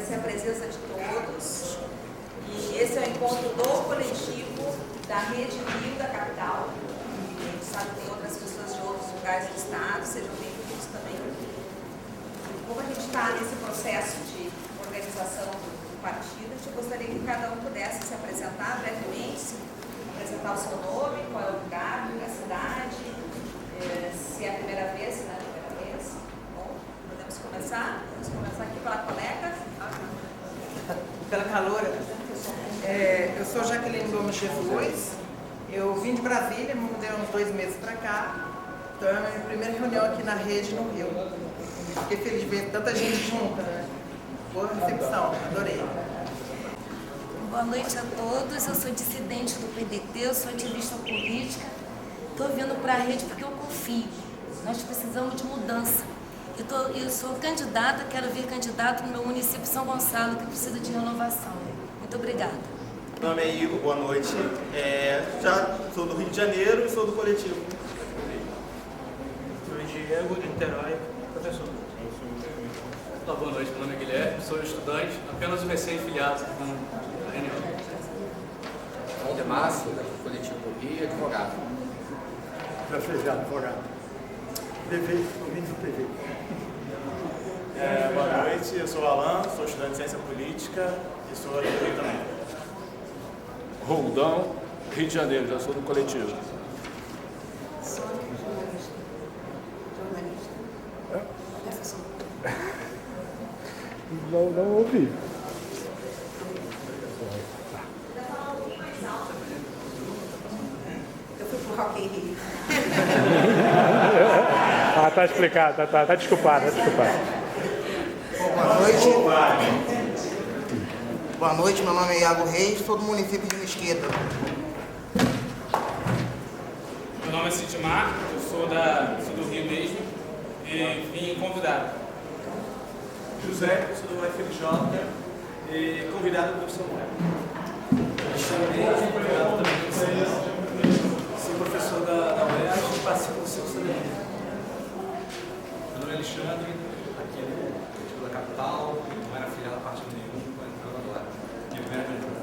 Essa é a presença de todos e esse é o encontro do coletivo da Rede Rio da capital. A gente sabe que tem outras pessoas de outros lugares do estado, sejam bem-vindos também. Como a gente está nesse processo de organização do partido, eu gostaria que cada um pudesse se apresentar brevemente, apresentar o seu nome, qual é o lugar, a cidade, se é a primeira vez, se não é a primeira vez. Bom, podemos começar? Vamos começar aqui pela colega. Pela caloura. Eu sou Jaqueline Gomes Jesus, eu vim de Brasília, me mudei há uns 2 meses para cá, então é a minha primeira reunião aqui na rede no Rio. Fiquei feliz de ver tanta gente junta, né? Boa recepção, adorei. Boa noite a todos, eu sou dissidente do PDT, eu sou ativista política, estou vindo para a rede porque eu confio, nós precisamos de mudança. Eu sou candidata, quero vir candidato no meu município São Gonçalo, que precisa de renovação. Muito obrigada. Meu nome é Igor, boa noite. Já sou do Rio de Janeiro e sou do coletivo. Sou Diego, de Niterói, professor. Boa noite, meu nome é Guilherme, sou estudante, apenas um recém-filiado na reunião. Aldemárcio, do coletivo Rio, advogado. Professor, advogado. PV, ouvindo do PV. Boa noite, eu sou Alan, sou estudante de ciência política e sou aqui do Rio também. Roldão, Rio de Janeiro, já sou do coletivo. Sou jornalista. Professor. Não ouvi. Eu fui pro Rock in Rio. Tá explicado, tá desculpado, Boa noite. Boa noite, meu nome é Iago Reis, sou do município de Mesquita. Meu nome é Sidmar, eu sou do Rio mesmo e vim convidado. José, eu sou do UFRJ e convidado pelo Samuel. Convidado também pelo Samuel. Sou professor da UERJ e participo do seu cidadania. Meu nome é Alexandre, aqui é do coletivo da capital, não era filiado a partido nenhum, estou entrando agora. Minha primeira reunião.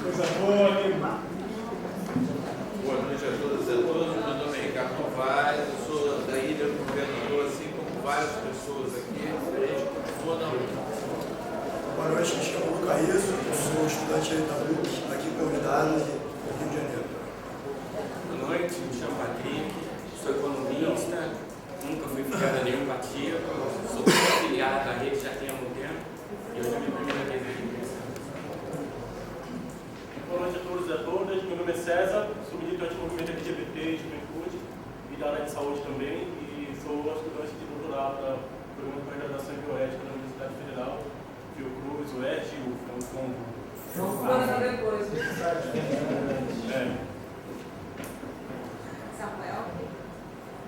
Coisa boa, Guilherme. Boa noite a todas e a todos. Meu nome é Ricardo Novaes, eu sou da Ilha do Governador, assim como várias pessoas aqui. A gente continua na luta. Boa noite, me chamo Luca Iso, sou estudante da UC, aqui convidado do Rio de Janeiro. Boa noite, me chamo Patrick, sou economista, nunca fui filiado a nenhum partido, sou filiado da rede já tem há algum tempo e hoje é a minha primeira vez aqui. Boa noite a todos e a todas, meu nome é César, sou militante do movimento LGBT e juventude e da área de saúde também e sou estudante de doutorado da programa de pós-graduação em bioética da Universidade Federal, Fiocruz, UERJ e UFA, Depois. Samuel.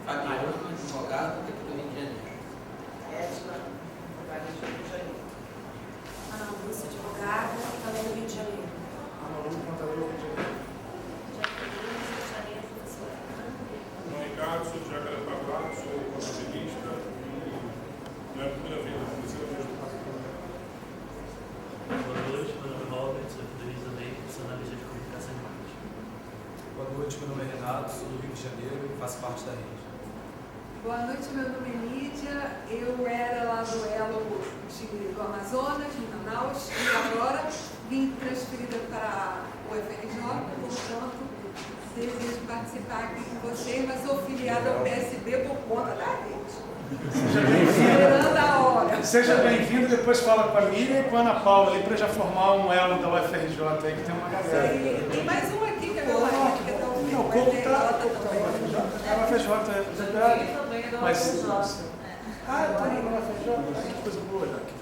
Fabiano, advogado, aqui do Rio de Janeiro. Edna, vai do Rio de Janeiro. Ana Lúcia, advogada, também do Rio de Janeiro. Ricardo, sou de Jacarepaguá, sou contabilista e não é a primeira vez, é a terceira vez que eu faço. Boa noite, meu nome é Robert, sou do Rio de Janeiro, sou analista de comunicação e marketing. Boa noite, meu nome é Renato, sou do Rio de Janeiro e faço parte da rede. Boa noite, meu nome é Lídia, eu era lá do Elo do Amazonas, em Manaus, e agora vim transferida para o UFRJ, portanto, desejo participar aqui com vocês, mas sou filiada ao PSB por conta da rede. Esperando a hora. Seja bem-vindo, depois fala com a Miriam e com a Ana Paula ali para já formar um elo da UFRJ aí, que tem uma galera. Tem mais um aqui que é meu marido, que é tão Não, o Couto tá na UFRJ, mas... tá aí na UFRJ, que coisa boa, Jaque.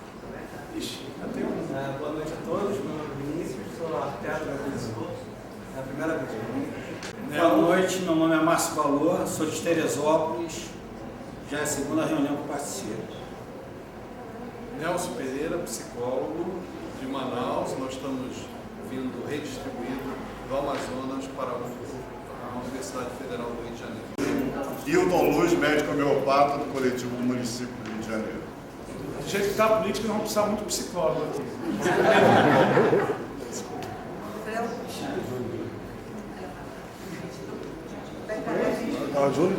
Ixi, já tem um... Boa noite a todos, meu nome é Vinícius, sou arquiteto da professor. É a primeira vez. Boa noite, meu nome é Márcio Valor, sou de Teresópolis, já é a segunda reunião que eu participo. Nelson Pereira, psicólogo de Manaus, nós estamos vindo redistribuído do Amazonas para a Universidade Federal do Rio de Janeiro. Hilton Luz, médico homeopata do coletivo do município do Rio de Janeiro. Do jeito que está a política, nós vamos precisar muito de psicólogo aqui.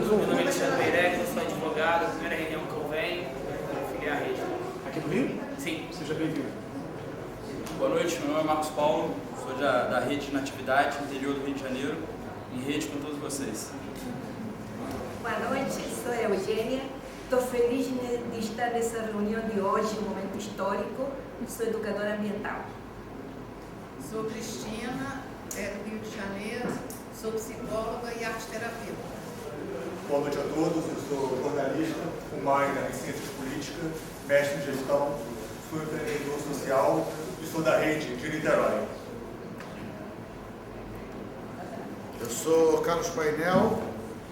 Meu nome é Alexandre Meirelles, eu sou advogado, a primeira reunião que eu venho, eu filiei a rede. Aqui do Rio? Sim. Seja bem-vindo. Boa noite, meu nome é Marcos Paulo, sou da Rede de Natividade, interior do Rio de Janeiro, em rede com todos vocês. Boa noite, sou a Eugênia. Estou feliz de estar nessa reunião de hoje, um momento histórico. Sou educadora ambiental. Sou Cristina, do Rio de Janeiro, sou psicóloga e arteterapeuta. Boa noite a todos, eu sou jornalista, com minor em ciências políticas, mestre em gestão, sou empreendedor social e sou da rede de Niterói. Eu sou Carlos Painel,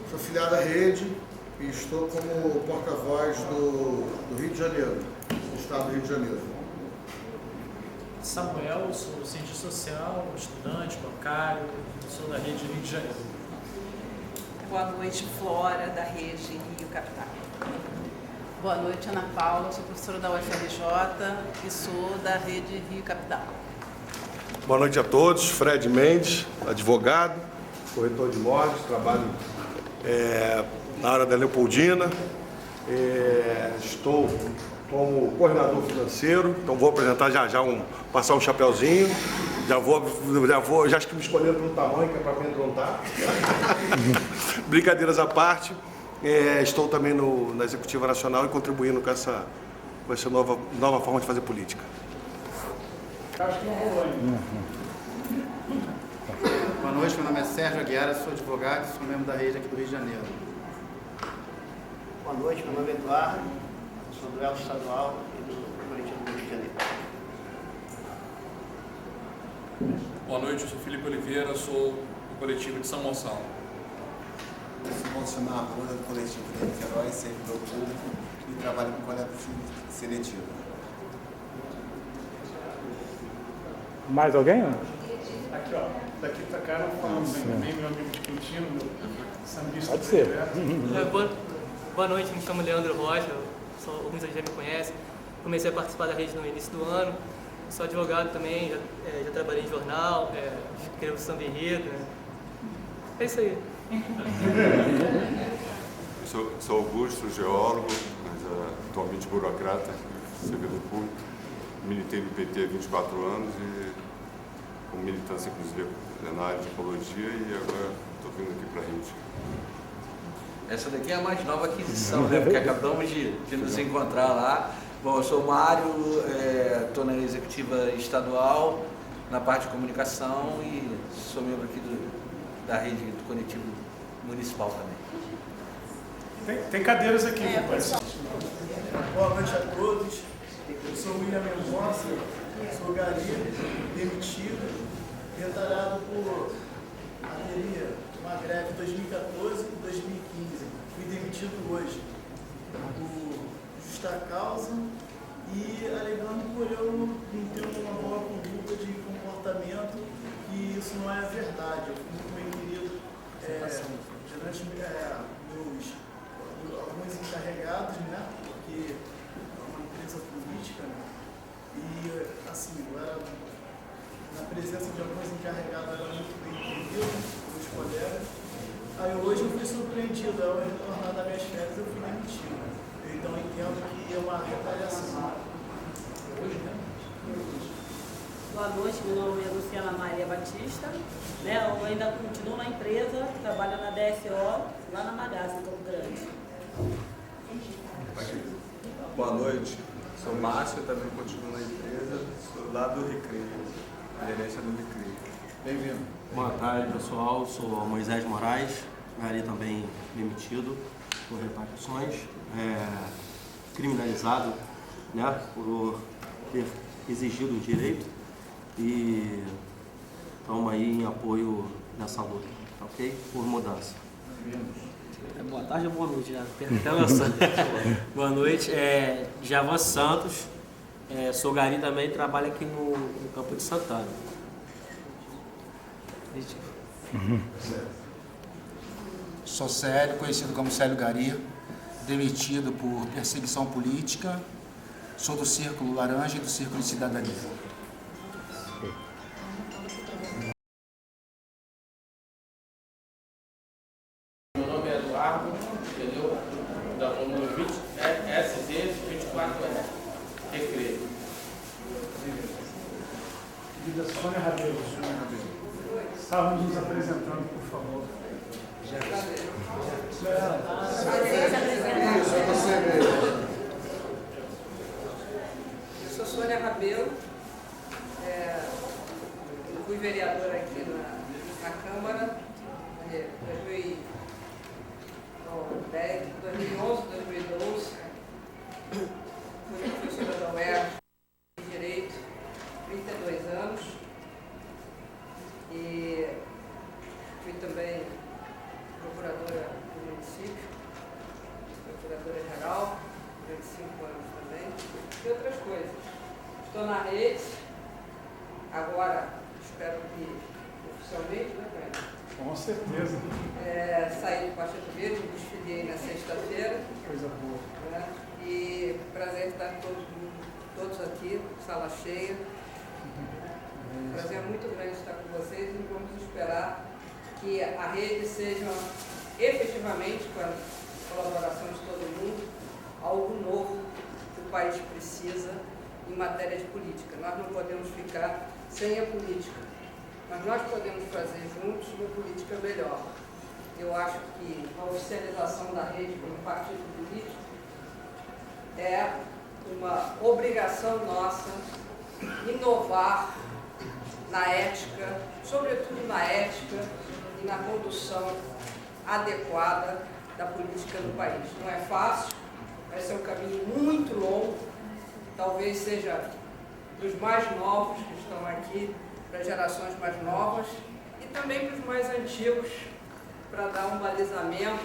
sou filiado à rede e estou como porta-voz do Rio de Janeiro, do estado do Rio de Janeiro. Samuel, sou cientista social, estudante, bancário, sou da rede Rio de Janeiro. Boa noite, Flora, da rede Rio Capital. Boa noite, Ana Paula, sou professora da UFRJ e sou da rede Rio Capital. Boa noite a todos, Fred Mendes, advogado, corretor de imóveis, trabalho na área da Leopoldina, estou como coordenador financeiro, então vou apresentar já passar um chapeuzinho, já acho que me escolheram pelo tamanho, que é para amedrontar. Brincadeiras à parte, estou também na Executiva Nacional e contribuindo com essa nova forma de fazer política. Acho que não rolou ainda. Boa noite, meu nome é Sérgio Aguiar, sou advogado e sou membro da rede aqui do Rio de Janeiro. Boa noite, meu nome é Eduardo, sou do Elo Estadual e do Coletivo do Rio de Janeiro. Boa noite, eu sou Felipe Oliveira, sou do Coletivo de São Gonçalo. Eu sou Bolsonaro Arruda, do Coletivo de Niterói, servidor público e trabalho com coleta seletiva. Mais alguém? Aqui, ó. Daqui pra cá não falamos ainda bem, meu amigo de Quintino, meu sambista. Pode ser. Boa noite, me chamo Leandro Rocha, alguns já me conhecem. Comecei a participar da rede no início do ano. Sou advogado também, já trabalhei em jornal, escrevo samba enredo. É isso aí. Sou Augusto, geólogo, mas atualmente burocrata, servidor público. Militei no PT há 24 anos e com militância, inclusive, na área de ecologia e agora estou vindo aqui para a rede. Essa daqui é a mais nova aquisição, né? Porque acabamos de nos encontrar lá. Bom, eu sou o Mário, estou na executiva estadual, na parte de comunicação e sou membro aqui da rede do coletivo municipal também. Tem cadeiras aqui, companheiro. Boa noite a todos. Eu sou o William Mendonça, sou gari, demitido, retalhado por uma greve em 2014 e 2015. Fui demitido hoje por justa causa e alegando por eu não ter uma boa conduta de comportamento, e isso não é verdade. Eu fui muito bem querido durante alguns encarregados, né? Porque é uma empresa política, né? E assim, eu era, na presença de alguns encarregados, era muito bem querido, meus colegas. Aí hoje eu fui surpreendido, ao retornar das minhas férias eu fui demitido. Então eu entendo que é uma retaliação. Boa noite, meu nome é Luciana Maria Batista, né? Eu ainda continuo na empresa, trabalho na DSO, lá na Magassa, em Campo Grande. Boa noite, sou Márcio, também continuo na empresa, sou lá do Recreio, gerência do Recreio. Bem-vindo. Boa tarde, pessoal, sou Moisés Moraes, gari também demitido por repartições, criminalizado, né, por ter exigido o direito, e estamos aí em apoio nessa luta, ok? Por mudança. Boa tarde ou boa noite, já até lançando. Boa noite, Javan Santos, sou gari também, trabalho aqui no Campo de Santana. Sou Célio, conhecido como Célio Gari, demitido por perseguição política Sou do Círculo Laranja e do Círculo de Cidadania. Meu nome é Eduardo, entendeu? Da número 20, SZ24R, Recreio. Querida Sônia Rabelo. Estávamos nos apresentando, por favor. Eu sou Sônia Rabelo, eu fui vereadora aqui na Câmara em 2011, 2012, fui professora da UERJ de Direito, 32 anos, e fui também procuradora do município, procuradora-geral, durante 5 anos também, e outras coisas. Estou na rede, agora, espero que oficialmente, né, Breno? Com certeza. Saí do Partido Verde, desfilei na sexta-feira. Coisa boa. Né, e prazer estar todos aqui, sala cheia. Prazer muito grande estar com vocês e vamos esperar que a rede seja efetivamente, com a colaboração de todo mundo, algo novo que o país precisa em matéria de política. Nós não podemos ficar sem a política, mas nós podemos fazer juntos uma política melhor. Eu acho que a oficialização da rede como partido político é uma obrigação nossa inovar na ética, sobretudo na ética e na condução adequada da política no país. Não é fácil, vai ser um caminho muito longo, talvez seja dos mais novos que estão aqui, para gerações mais novas, e também para os mais antigos, para dar um balizamento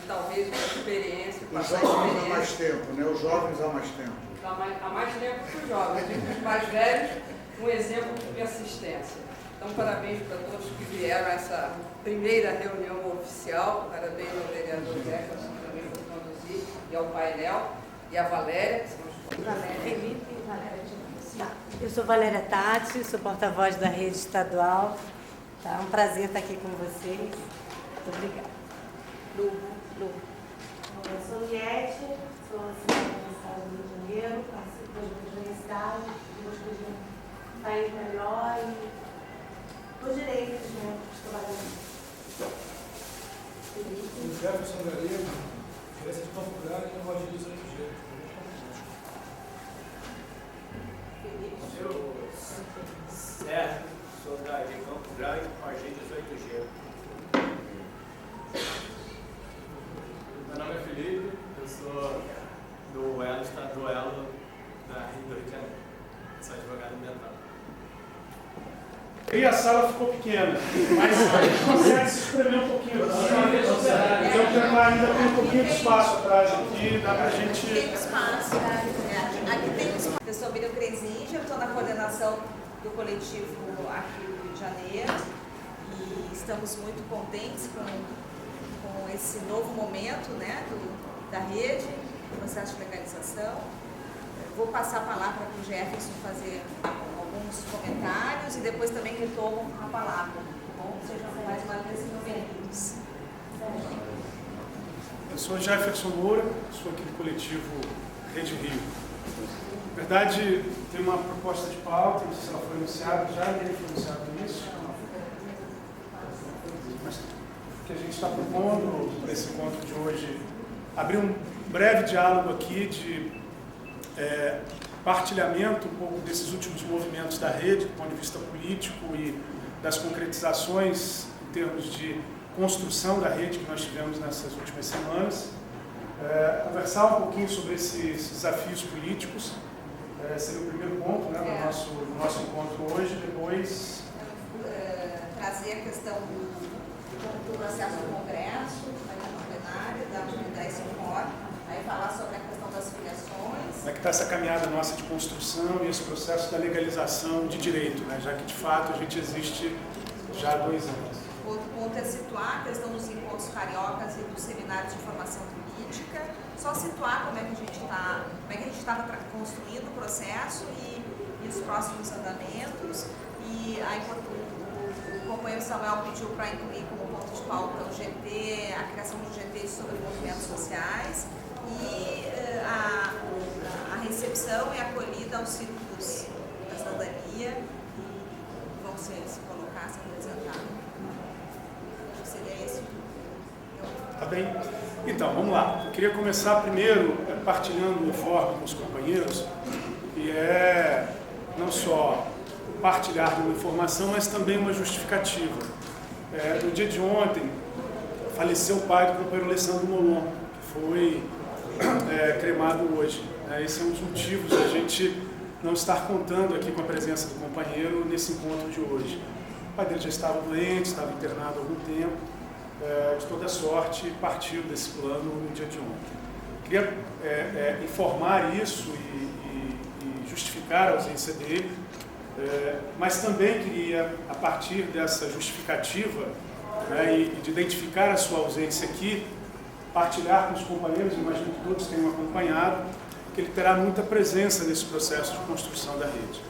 e talvez uma experiência, Os passar jovens há experiência. mais tempo, né? Os jovens há mais tempo. Há mais tempo que os jovens, e os mais velhos, um exemplo de assistência. Então, parabéns para todos que vieram a essa primeira reunião oficial, parabéns ao vereador Jefferson também por conduzir, e ao painel, e a Valéria, que são os Valéria Felipe e Valéria de Eu sou Valéria Tati, sou porta-voz da rede estadual. Tá? É um prazer estar aqui com vocês. Muito obrigada. Lu. Eu sou Liette, sou assistente do Estado do Rio de Janeiro, participo das universidades, busco de um país melhor e os direitos, né, dos trabalhadores. O Jefferson Galego, criança de Campo Grande e no Roger 18G. Eu, Sérgio, sou de Campo Grande, Roger 18G. Meu nome é Felipe, eu sou do Elo, Estado do Elo da Rio de Janeiro. Sou advogado ambiental. E a sala ficou pequena, mas a gente consegue se espremer um pouquinho. Eu ainda tem um pouquinho de espaço atrás aqui, dá pra gente... Tem espaço, aqui tem espaço. Eu sou Miriam Cresinja, estou na coordenação do coletivo aqui do Rio de Janeiro e estamos muito contentes com esse novo momento, né, da rede, do processo de legalização. Vou passar a palavra para o Jefferson fazer alguns comentários e depois também retomo a palavra. Bom, sejam mais uma vez bem-vindos. Eu sou Jefferson Moura, sou aqui do coletivo Rede Rio. Na verdade, tem uma proposta de pauta, não sei se ela foi anunciada, já ninguém foi anunciado isso. Mas o que a gente está propondo para esse encontro de hoje, abrir um breve diálogo aqui de partilhamento um pouco desses últimos movimentos da rede, do ponto de vista político e das concretizações em termos de construção da rede que nós tivemos nessas últimas semanas, conversar um pouquinho sobre esses desafios políticos, seria o primeiro ponto, né, do nosso encontro hoje, depois... trazer a questão do processo do Congresso, no plenário, dar esse fórum, aí falar sobre a questão das filiações. Como é que está essa caminhada nossa de construção e esse processo da legalização de direito, né, já que de fato a gente existe já há 2 anos. Outro ponto é situar a questão dos encontros cariocas e dos seminários de formação política, só situar como é que a gente estava construindo o processo e os próximos andamentos. E aí o companheiro Samuel pediu para incluir como ponto de pauta o GT, a criação do GT sobre movimentos sociais e a recepção e acolhida aos círculos da cidadania, e vão se colocar, se apresentar. Seria esse. Tá bem? Então, vamos lá. Eu queria começar primeiro partilhando um informe com os companheiros, que é não só partilhar de uma informação, mas também uma justificativa. No dia de ontem, faleceu o pai do companheiro Alessandro Molon, que foi cremado hoje. Esse é um dos motivos da gente não estar contando aqui com a presença do companheiro nesse encontro de hoje. O pai dele já estava doente, estava internado há algum tempo, de toda sorte partiu desse plano no dia de ontem. Queria informar isso e justificar a ausência dele, mas também queria, a partir dessa justificativa, e de identificar a sua ausência aqui, partilhar com os companheiros, imagino que todos tenham acompanhado, que ele terá muita presença nesse processo de construção da rede.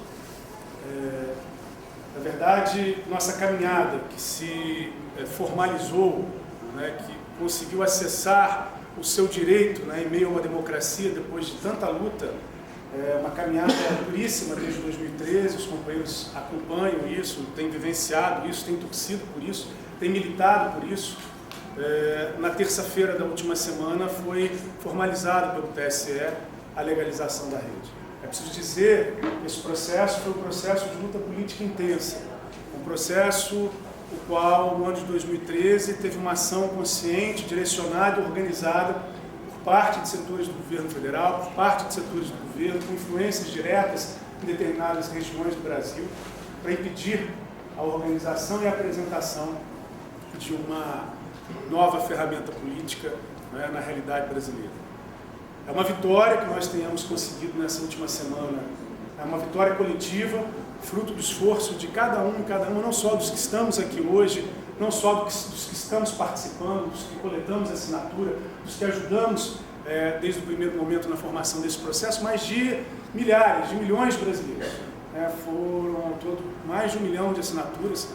Na verdade, nossa caminhada que se formalizou, que conseguiu acessar o seu direito em meio a uma democracia depois de tanta luta, uma caminhada duríssima desde 2013, os companheiros acompanham isso, têm vivenciado isso, têm torcido por isso, têm militado por isso. Na terça-feira da última semana foi formalizado pelo TSE a legalização da rede. É preciso dizer que esse processo foi um processo de luta política intensa, um processo o qual, no ano de 2013, teve uma ação consciente, direcionada e organizada por parte de setores do governo federal, por parte de setores do governo, com influências diretas em determinadas regiões do Brasil, para impedir a organização e a apresentação de uma nova ferramenta política na realidade brasileira. É uma vitória que nós tenhamos conseguido nessa última semana, é uma vitória coletiva, fruto do esforço de cada um, não só dos que estamos aqui hoje, não só dos que estamos participando, dos que coletamos assinatura, dos que ajudamos desde o primeiro momento na formação desse processo, mas de milhares, de milhões de brasileiros. Foram ao todo mais de 1 milhão de assinaturas,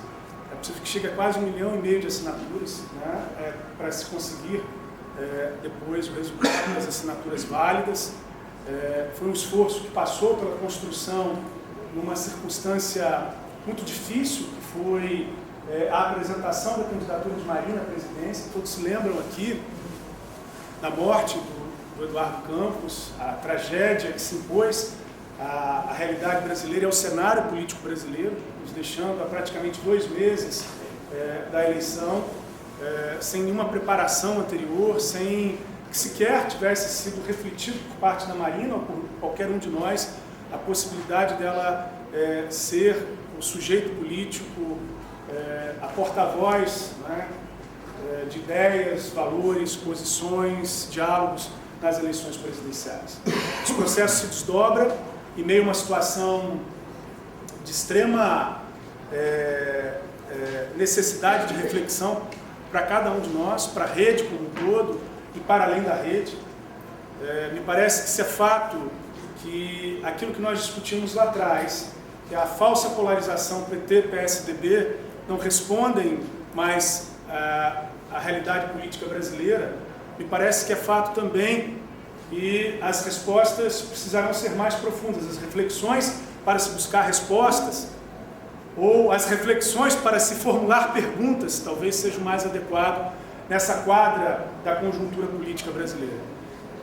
é possível que chegue a quase 1,5 milhão de assinaturas para se conseguir depois o resultado das assinaturas válidas. Foi um esforço que passou pela construção numa circunstância muito difícil, que foi a apresentação da candidatura de Marina à presidência. Todos se lembram aqui da morte do Eduardo Campos, a tragédia que se impôs à realidade brasileira e ao cenário político brasileiro, nos deixando há praticamente 2 meses da eleição, sem nenhuma preparação anterior, sem que sequer tivesse sido refletido por parte da Marina ou por qualquer um de nós a possibilidade dela ser o sujeito político, a porta-voz de ideias, valores, posições, diálogos nas eleições presidenciais. Esse processo se desdobra em meio a uma situação de extrema necessidade de reflexão para cada um de nós, para a rede como um todo e para além da rede. Me parece que isso é fato que aquilo que nós discutimos lá atrás, que a falsa polarização PT-PSDB não respondem mais à realidade política brasileira, me parece que é fato também e as respostas precisarão ser mais profundas, as reflexões para se buscar respostas ou as reflexões para se formular perguntas talvez seja o mais adequado nessa quadra da conjuntura política brasileira.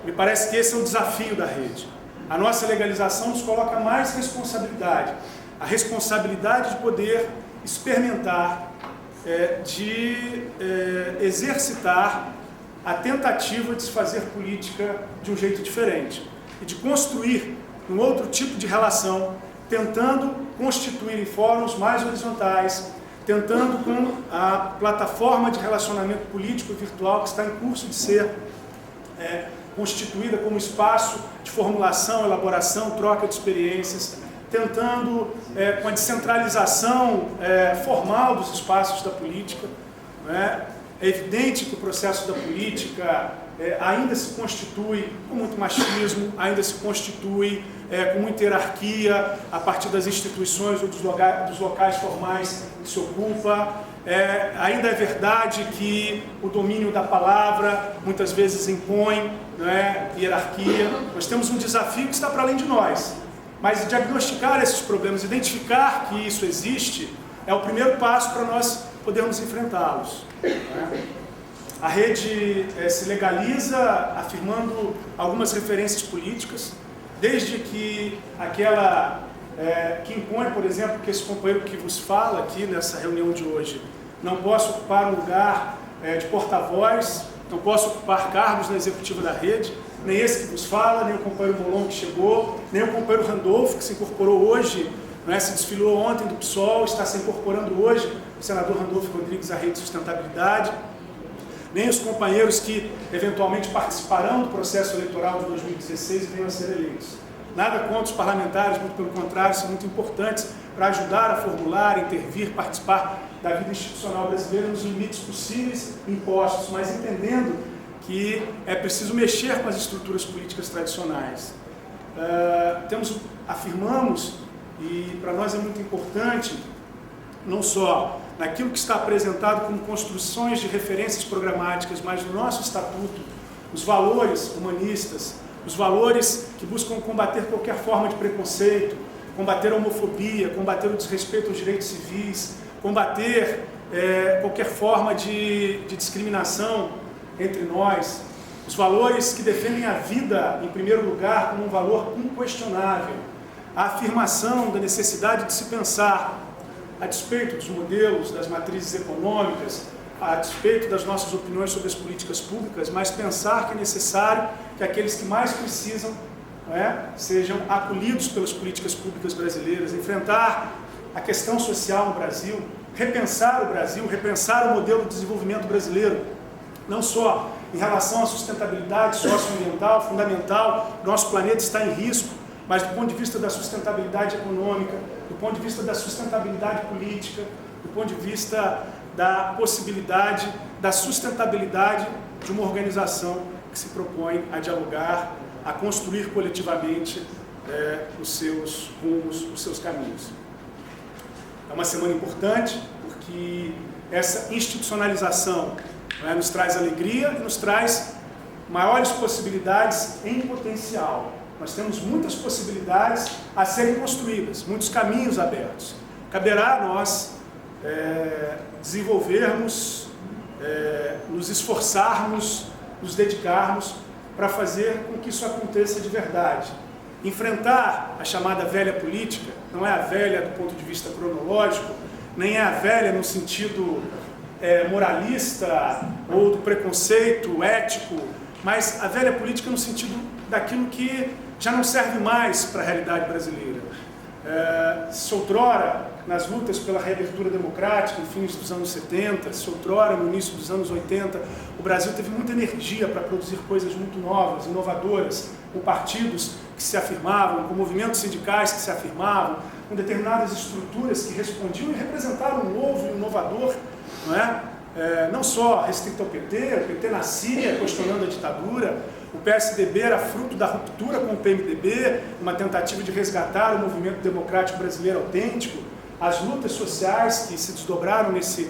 Me parece que esse é o desafio da rede. A nossa legalização nos coloca mais responsabilidade, a responsabilidade de poder experimentar, de exercitar a tentativa de se fazer política de um jeito diferente e de construir um outro tipo de relação, tentando constituir em fóruns mais horizontais, tentando com a plataforma de relacionamento político virtual que está em curso de ser constituída como espaço de formulação, elaboração, troca de experiências, tentando, com a descentralização formal dos espaços da política. É evidente que o processo da política ainda se constitui com muito machismo, ainda se constitui com muita hierarquia a partir das instituições ou dos locais formais que se ocupa. Ainda é verdade que o domínio da palavra muitas vezes impõe, hierarquia. Nós temos um desafio que está para além de nós, mas diagnosticar esses problemas, identificar que isso existe, é o primeiro passo para nós podermos enfrentá-los. A rede se legaliza afirmando algumas referências políticas, desde que aquela que impõe, por exemplo, que esse companheiro que vos fala aqui nessa reunião de hoje não possa ocupar um lugar de porta-voz, não possa ocupar cargos na executiva da rede, nem esse que vos fala, nem o companheiro Bolon que chegou, nem o companheiro Randolfo que se incorporou hoje, se desfilou ontem do PSOL, está se incorporando hoje, o senador Randolfo Rodrigues, à Rede de Sustentabilidade, nem os companheiros que eventualmente participarão do processo eleitoral de 2016 e venham a ser eleitos. Nada contra os parlamentares, muito pelo contrário, são muito importantes para ajudar a formular, intervir, participar da vida institucional brasileira nos limites possíveis impostos, mas entendendo que é preciso mexer com as estruturas políticas tradicionais. Afirmamos, e para nós é muito importante, não só naquilo que está apresentado como construções de referências programáticas, mas no nosso estatuto, os valores humanistas, os valores que buscam combater qualquer forma de preconceito, combater a homofobia, combater o desrespeito aos direitos civis, combater qualquer forma de discriminação entre nós, os valores que defendem a vida, em primeiro lugar, como um valor inquestionável, a afirmação da necessidade de se pensar, a despeito dos modelos, das matrizes econômicas, a despeito das nossas opiniões sobre as políticas públicas, mas pensar que é necessário que aqueles que mais precisam sejam acolhidos pelas políticas públicas brasileiras, enfrentar a questão social no Brasil, repensar o Brasil, repensar o modelo de desenvolvimento brasileiro, não só em relação à sustentabilidade socioambiental, fundamental, nosso planeta está em risco, mas do ponto de vista da sustentabilidade econômica, do ponto de vista da sustentabilidade política, do ponto de vista da possibilidade da sustentabilidade de uma organização que se propõe a dialogar, a construir coletivamente os seus rumos, os seus caminhos. É uma semana importante porque essa institucionalização nos traz alegria e nos traz maiores possibilidades em potencial. Nós temos muitas possibilidades a serem construídas, muitos caminhos abertos. Caberá a nós desenvolvermos, nos esforçarmos, nos dedicarmos para fazer com que isso aconteça de verdade. Enfrentar a chamada velha política, não é a velha do ponto de vista cronológico, nem é a velha no sentido moralista ou do preconceito ético, mas a velha política no sentido daquilo que já não serve mais para a realidade brasileira. Se outrora, nas lutas pela reabertura democrática, em fins dos anos 70, se outrora, no início dos anos 80, o Brasil teve muita energia para produzir coisas muito novas, inovadoras, com partidos que se afirmavam, com movimentos sindicais que se afirmavam, com determinadas estruturas que respondiam e representaram um novo e inovador, não só restrito ao PT, o PT nascia questionando a ditadura, o PSDB era fruto da ruptura com o PMDB, uma tentativa de resgatar o movimento democrático brasileiro autêntico, as lutas sociais que se desdobraram nesse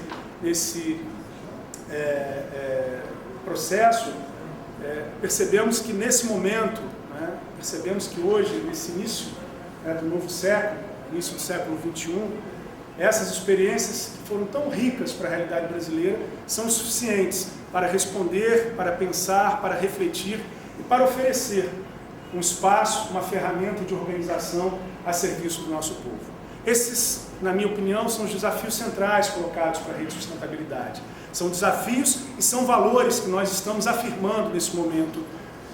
processo, percebemos que nesse momento, percebemos que hoje, nesse início do novo século, início do século XXI, essas experiências que foram tão ricas para a realidade brasileira são suficientes para responder, para pensar, para refletir e para oferecer um espaço, uma ferramenta de organização a serviço do nosso povo. Esses, na minha opinião, são os desafios centrais colocados para a Rede de Sustentabilidade. São desafios e são valores que nós estamos afirmando nesse momento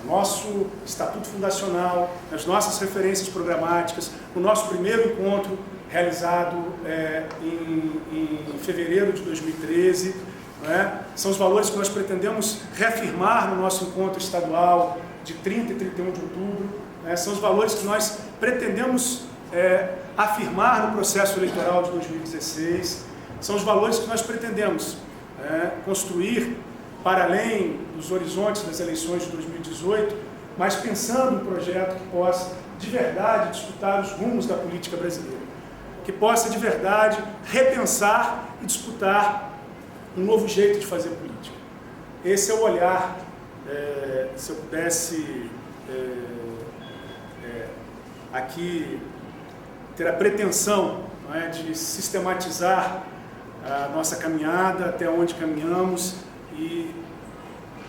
no nosso estatuto fundacional, nas nossas referências programáticas, no nosso primeiro encontro realizado em fevereiro de 2013. São os valores que nós pretendemos reafirmar no nosso encontro estadual de 30 e 31 de outubro. São os valores que nós pretendemos afirmar no processo eleitoral de 2016. São os valores que nós pretendemos construir para além dos horizontes das eleições de 2018, mas pensando um projeto que possa, de verdade, disputar os rumos da política brasileira, que possa, de verdade, repensar e disputar um novo jeito de fazer política. Esse é o olhar, se eu pudesse aqui ter a pretensão, não é, de sistematizar a nossa caminhada, até onde caminhamos e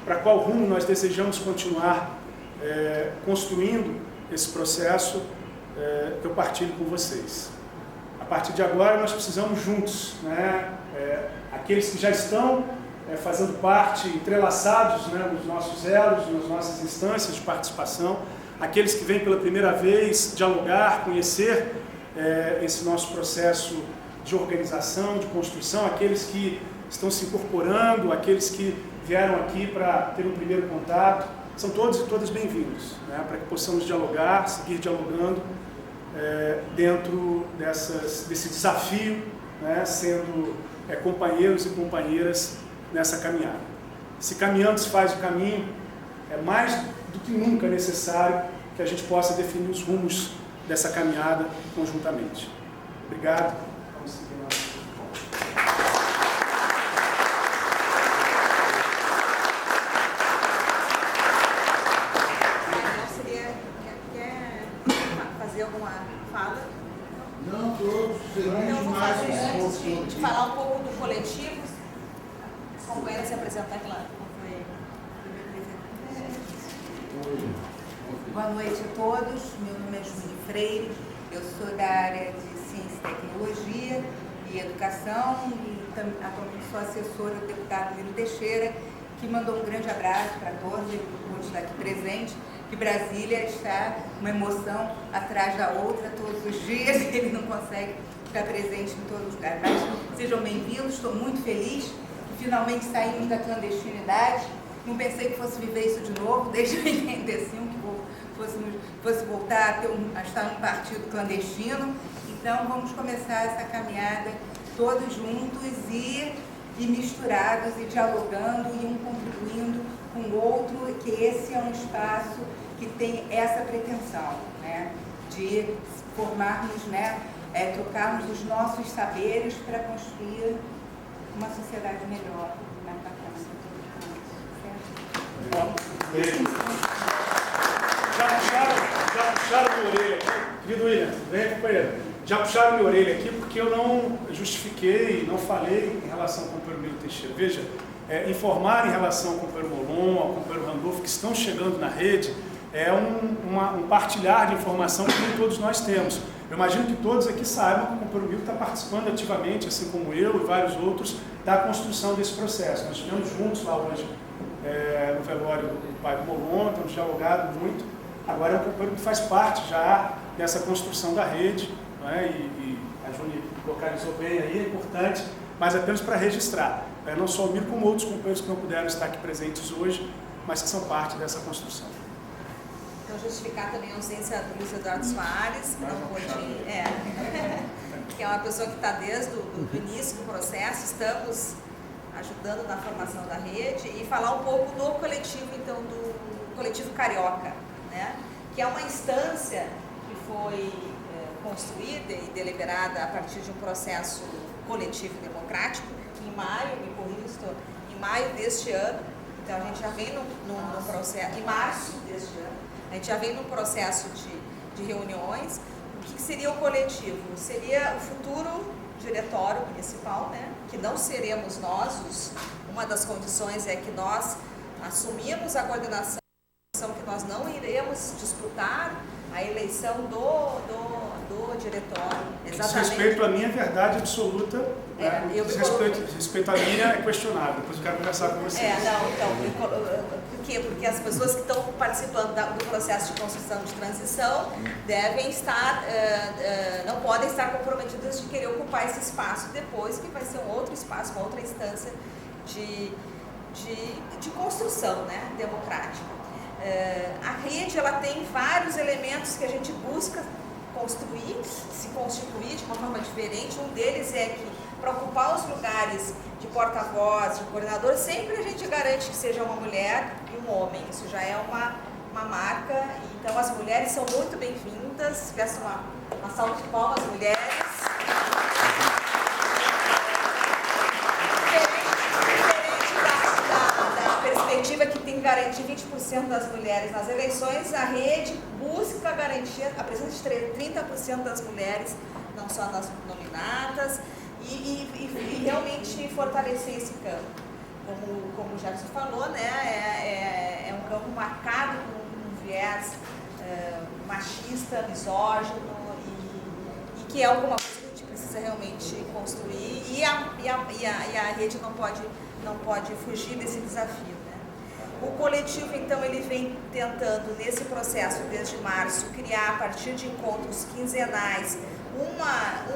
para qual rumo nós desejamos continuar construindo esse processo que eu partilho com vocês. A partir de agora nós precisamos juntos, né, aqueles que já estão fazendo parte, entrelaçados, né, nos nossos elos, nas nossas instâncias de participação, aqueles que vêm pela primeira vez dialogar, conhecer esse nosso processo de organização, de construção, aqueles que estão se incorporando, aqueles que vieram aqui para ter um primeiro contato, são todos e todas bem-vindos, né, para que possamos dialogar, seguir dialogando dentro desse desafio, né, sendo companheiros e companheiras nessa caminhada. Se caminhando se faz o caminho, é mais do que nunca necessário que a gente possa definir os rumos dessa caminhada conjuntamente. Obrigado. Vamos seguir nosso... Quer fazer alguma fala? Não, todos. Então, vou fazer antes de falar um pouco do coletivo. Os companheiros se apresentar, claro. Boa noite a todos, meu nome é Júlia Freire, eu sou da área de Ciência e Tecnologia e Educação e atualmente sou assessora do deputado Miro Teixeira, que mandou um grande abraço para todos, ele pôde estar aqui presente, que Brasília está uma emoção atrás da outra todos os dias, ele não consegue estar presente em todos os lugares. Mas sejam bem-vindos, estou muito feliz que finalmente saímos da clandestinidade, não pensei que fosse viver isso de novo, desde 85, que fosse voltar a estar num partido clandestino. Então vamos começar essa caminhada todos juntos e misturados e dialogando e um contribuindo com o outro, que esse é um espaço que tem essa pretensão, né, de formarmos, né, trocarmos os nossos saberes para construir uma sociedade melhor, mais bacana. Já puxaram minha orelha aqui, querido William, vem companheiro. Já puxaram minha orelha aqui porque eu não justifiquei, não falei em relação ao companheiro Miro Teixeira. Veja, informar em relação ao companheiro Molon, ao companheiro Randolfo, que estão chegando na rede, é um partilhar de informação que nem todos nós temos. Eu imagino que todos aqui saibam que o companheiro Miro está participando ativamente, assim como eu e vários outros, da construção desse processo. Nós estivemos juntos lá hoje, no velório do pai do Molon, estamos dialogando muito. Agora é um companheiro que faz parte já dessa construção da rede, né? E a Júlia localizou bem aí, é importante, mas apenas para registrar. Não só o Miro, como outros companheiros que não puderam estar aqui presentes hoje, mas que são parte dessa construção. Então, justificar também a ausência do Luiz Eduardo Soares, que não pôde, que é uma pessoa que está desde o início do processo, estamos ajudando na formação da rede, e falar um pouco do coletivo, então, do coletivo Carioca, né? Que é uma instância que foi construída e deliberada a partir de um processo coletivo e democrático, em maio, me corrijo, em maio deste ano. Então a gente já vem no processo, em março deste ano, a gente já vem num processo de reuniões. O que seria o coletivo? Seria o futuro diretório municipal, né? Que não seremos nós, uma das condições é que nós assumimos a coordenação, que nós não iremos disputar a eleição do diretório. Exatamente. Diz respeito à minha verdade absoluta, diz respeito à minha é questionável, depois eu quero conversar com vocês. Por quê? Porque as pessoas que estão participando do processo de construção de transição devem estar, não podem estar comprometidas de querer ocupar esse espaço depois, que vai ser um outro espaço, uma outra instância de construção, né, democrática. A rede, ela tem vários elementos que a gente busca construir, se constituir de uma forma diferente. Um deles é que, para ocupar os lugares de porta-voz, de coordenador, sempre a gente garante que seja uma mulher e um homem. Isso já é uma marca. Então, as mulheres são muito bem-vindas. Peço uma salva de palmas, mulheres. Perspectiva que tem que garantir 20% das mulheres nas eleições, a rede busca garantir a presença de 30% das mulheres, não só nas nominatas, e realmente fortalecer esse campo. Como o Jefferson falou, né, é um campo marcado por um viés machista, misógino, e que é alguma coisa que a gente precisa realmente construir, e a rede não pode fugir desse desafio. O coletivo, então, ele vem tentando, nesse processo, desde março, criar, a partir de encontros quinzenais,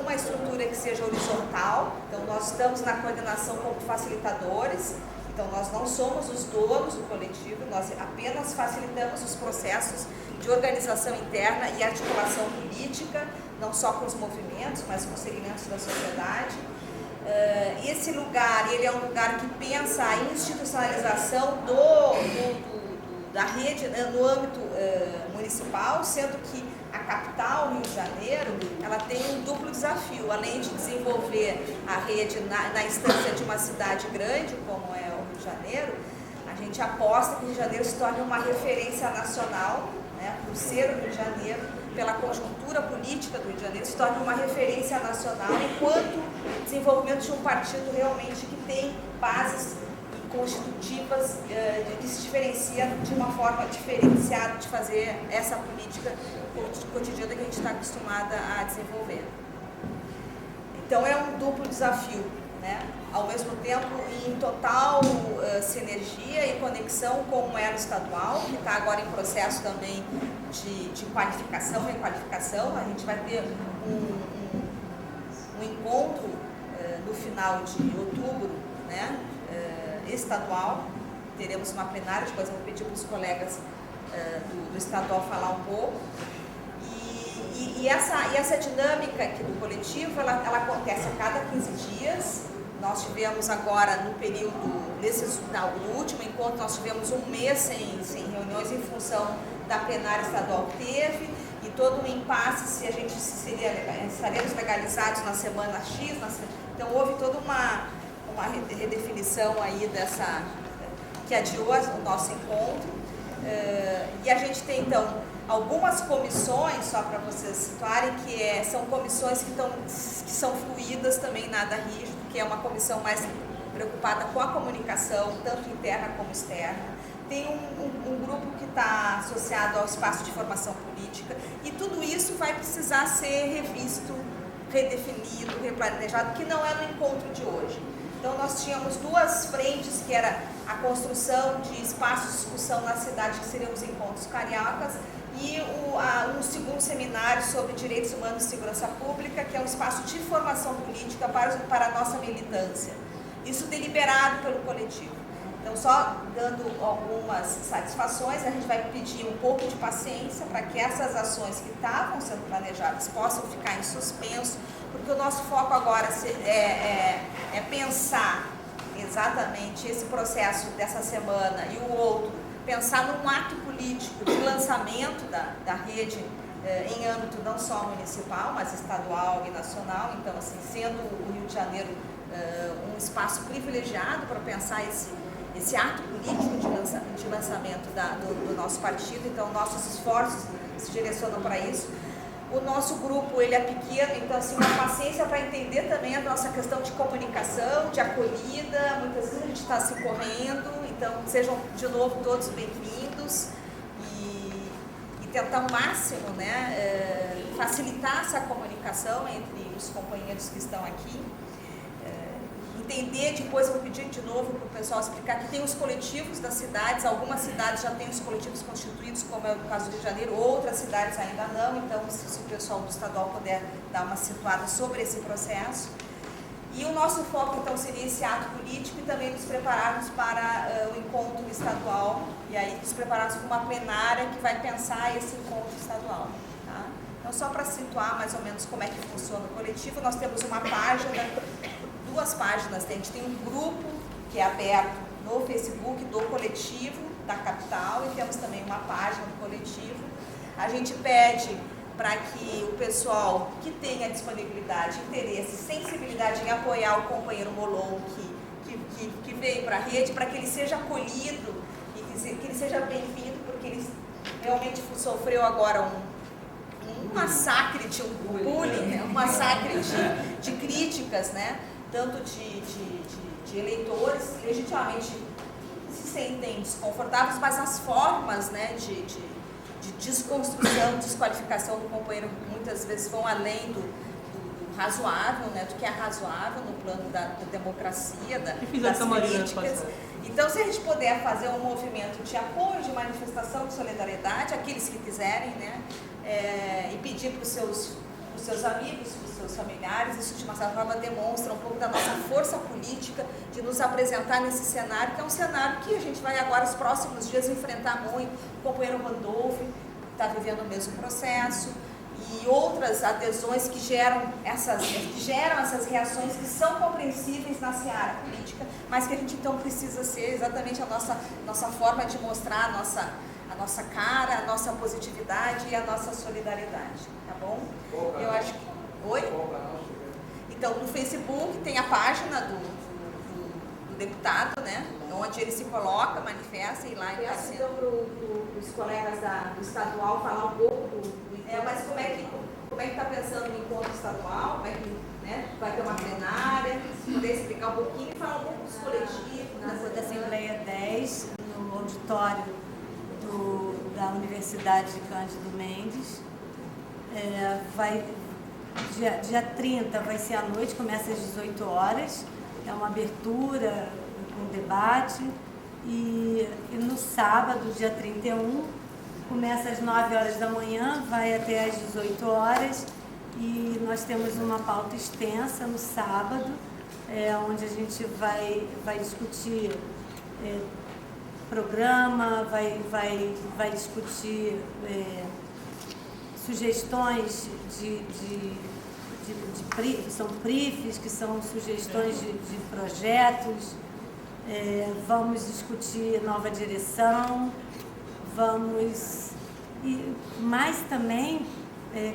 uma estrutura que seja horizontal. Então, nós estamos na coordenação como facilitadores, então nós não somos os donos do coletivo, nós apenas facilitamos os processos de organização interna e articulação política, não só com os movimentos, mas com os segmentos da sociedade. Esse lugar, ele é um lugar que pensa a institucionalização da rede no âmbito municipal, sendo que a capital, Rio de Janeiro, ela tem um duplo desafio. Além de desenvolver a rede na instância de uma cidade grande, como é o Rio de Janeiro, a gente aposta que o Rio de Janeiro se torne uma referência nacional, né, por ser o Rio de Janeiro, pela conjuntura política do Rio de Janeiro, se torne uma referência nacional, enquanto desenvolvimento de um partido realmente que tem bases constitutivas, que se diferencia de uma forma diferenciada de fazer essa política cotidiana que a gente está acostumada a desenvolver. Então é um duplo desafio, né? Ao mesmo tempo em total sinergia e conexão com o elo estadual, que está agora em processo também de qualificação, requalificação. A gente vai ter um encontro no final de outubro, né, estadual. Teremos uma plenária, depois eu vou pedir para os colegas do estadual falar um pouco. E essa dinâmica aqui do coletivo, ela acontece a cada 15 dias. Nós tivemos agora, no período, no último encontro, nós tivemos um mês sem reuniões em função da plenária estadual que teve, e todo um impasse se a gente estaremos legalizados na semana X. Então houve toda uma redefinição aí que adiou o nosso encontro. E a gente tem, então, algumas comissões, só para vocês situarem, que são comissões que são fluídas também, nada rígido, que é uma comissão mais preocupada com a comunicação, tanto interna como externa. Tem um grupo que está associado ao espaço de formação política, e tudo isso vai precisar ser revisto, redefinido, replanejado, que não é no encontro de hoje. Então nós tínhamos duas frentes, que era a construção de espaços de discussão na cidade, que seriam os encontros cariocas, e um segundo seminário sobre direitos humanos e segurança pública, que é um espaço de formação política para a nossa militância. Isso deliberado pelo coletivo. Então, só dando algumas satisfações, a gente vai pedir um pouco de paciência para que essas ações que estavam sendo planejadas possam ficar em suspenso, porque o nosso foco agora é pensar exatamente esse processo dessa semana e o outro, pensar num ato político de lançamento da rede em âmbito não só municipal, mas estadual e nacional. Então, assim, sendo o Rio de Janeiro um espaço privilegiado para pensar esse ato político de lançamento do nosso partido. Então, nossos esforços se direcionam para isso. O nosso grupo, ele é pequeno, então, assim, uma paciência para entender também a nossa questão de comunicação, de acolhida. Muitas vezes a gente está se correndo, então sejam de novo todos bem-vindos, e tentar ao máximo, né, facilitar essa comunicação entre os companheiros que estão aqui. Entender, depois eu vou pedir de novo para o pessoal explicar que tem os coletivos das cidades, algumas cidades já têm os coletivos constituídos, como é o caso do Rio de Janeiro, outras cidades ainda não. Então, se o pessoal do estadual puder dar uma situada sobre esse processo. E o nosso foco, então, seria esse ato político, e também nos prepararmos para o encontro estadual, e aí nos prepararmos para uma plenária que vai pensar esse encontro estadual. Tá? Então, só para situar mais ou menos como é que funciona o coletivo, nós temos uma página, 2 páginas, a gente tem um grupo que é aberto no Facebook do coletivo da capital e temos também uma página do coletivo. A gente pede para que o pessoal que tenha disponibilidade, interesse, sensibilidade em apoiar o companheiro Molon que veio para a rede, para que ele seja acolhido e que ele seja bem-vindo, porque ele realmente sofreu agora um massacre, um bullying, um massacre de críticas, né? Tanto de eleitores legitimamente se sentem desconfortáveis, mas as formas, né, de desconstrução, desqualificação do companheiro muitas vezes vão além do razoável, né, do que é razoável no plano da democracia, das políticas. Então, se a gente puder fazer um movimento de apoio, de manifestação de solidariedade, aqueles que quiserem, né, e pedir para os seus amigos, para os seus familiares, isso de uma certa forma demonstra um pouco da nossa força política de nos apresentar nesse cenário, que é um cenário que a gente vai agora, nos próximos dias, enfrentar muito. O companheiro Randolph está vivendo o mesmo processo, e outras adesões que geram essas reações que são compreensíveis na seara política, mas que a gente então precisa ser exatamente a nossa forma de mostrar a nossa cara, a nossa positividade e a nossa solidariedade, tá bom? Eu acho que... Oi? Então, no Facebook tem a página do deputado, né? Onde ele se coloca, manifesta e lá... Peço então para os colegas do estadual falar um pouco mas como é que está pensando no encontro estadual? Como é que, né, vai ter uma plenária? Se puder explicar um pouquinho e falar um pouco dos coletivos. Na Rua da Assembleia 10, no auditório da Universidade de Cândido Mendes. Dia 30 vai ser à noite, começa às 18 horas. É uma abertura com debate. E no sábado, dia 31, começa às 9 horas da manhã, vai até às 18 horas e nós temos uma pauta extensa no sábado, onde a gente vai discutir programa, vai discutir sugestões são briefs, que são sugestões de projetos, vamos discutir nova direção, mas também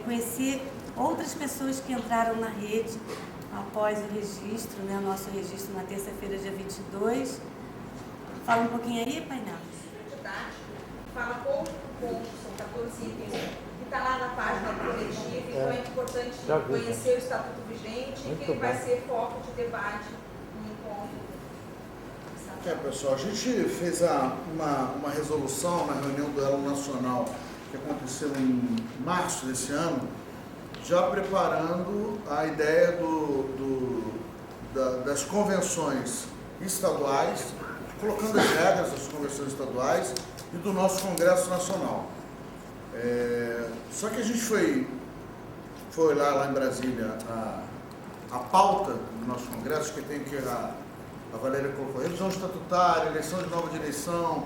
conhecer outras pessoas que entraram na rede após o registro, né, o nosso registro na terça-feira, dia 22. Fala um pouquinho aí, painel. Fala ponto por ponto, são 14 itens, que está lá na página do coletivo, então é importante conhecer o Estatuto vigente e que ele vai ser foco de debate no encontro. Pessoal, a gente fez uma resolução na reunião do Elo Nacional que aconteceu em março desse ano, já preparando a ideia das convenções estaduais, colocando as regras das convenções estaduais e do nosso Congresso Nacional. Só que a gente foi olhar lá em Brasília a pauta do nosso Congresso, que tem que a Valéria colocou, revisão estatutária, eleição de nova direção,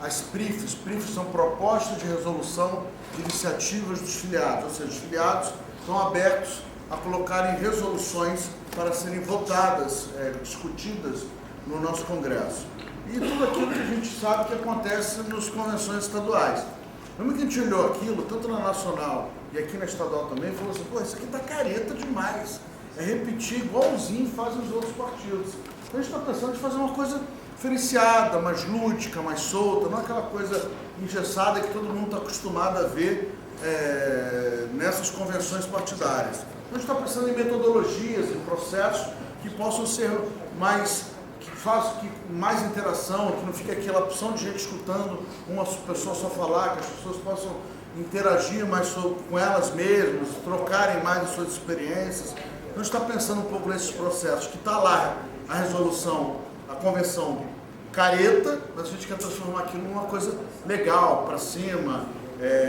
as PRIFs são propostas de resolução de iniciativas dos filiados, ou seja, os filiados estão abertos a colocarem resoluções para serem votadas, discutidas no nosso Congresso. E tudo aquilo que a gente sabe que acontece nas convenções estaduais. No momento que a gente olhou aquilo, tanto na nacional e aqui na estadual também, falou assim, pô, isso aqui tá careta demais. É repetir igualzinho fazem os outros partidos. Então a gente está pensando em fazer uma coisa diferenciada, mais lúdica, mais solta, não aquela coisa engessada que todo mundo está acostumado a ver nessas convenções partidárias. Então a gente está pensando em metodologias, em processos que possam ser que façam mais interação, que não fique aquela opção de gente escutando uma pessoa só falar, que as pessoas possam interagir mais com elas mesmas, trocarem mais as suas experiências. Então a gente está pensando um pouco nesses processos, que está lá a resolução, a convenção careta, mas a gente quer transformar aquilo numa coisa legal, para cima,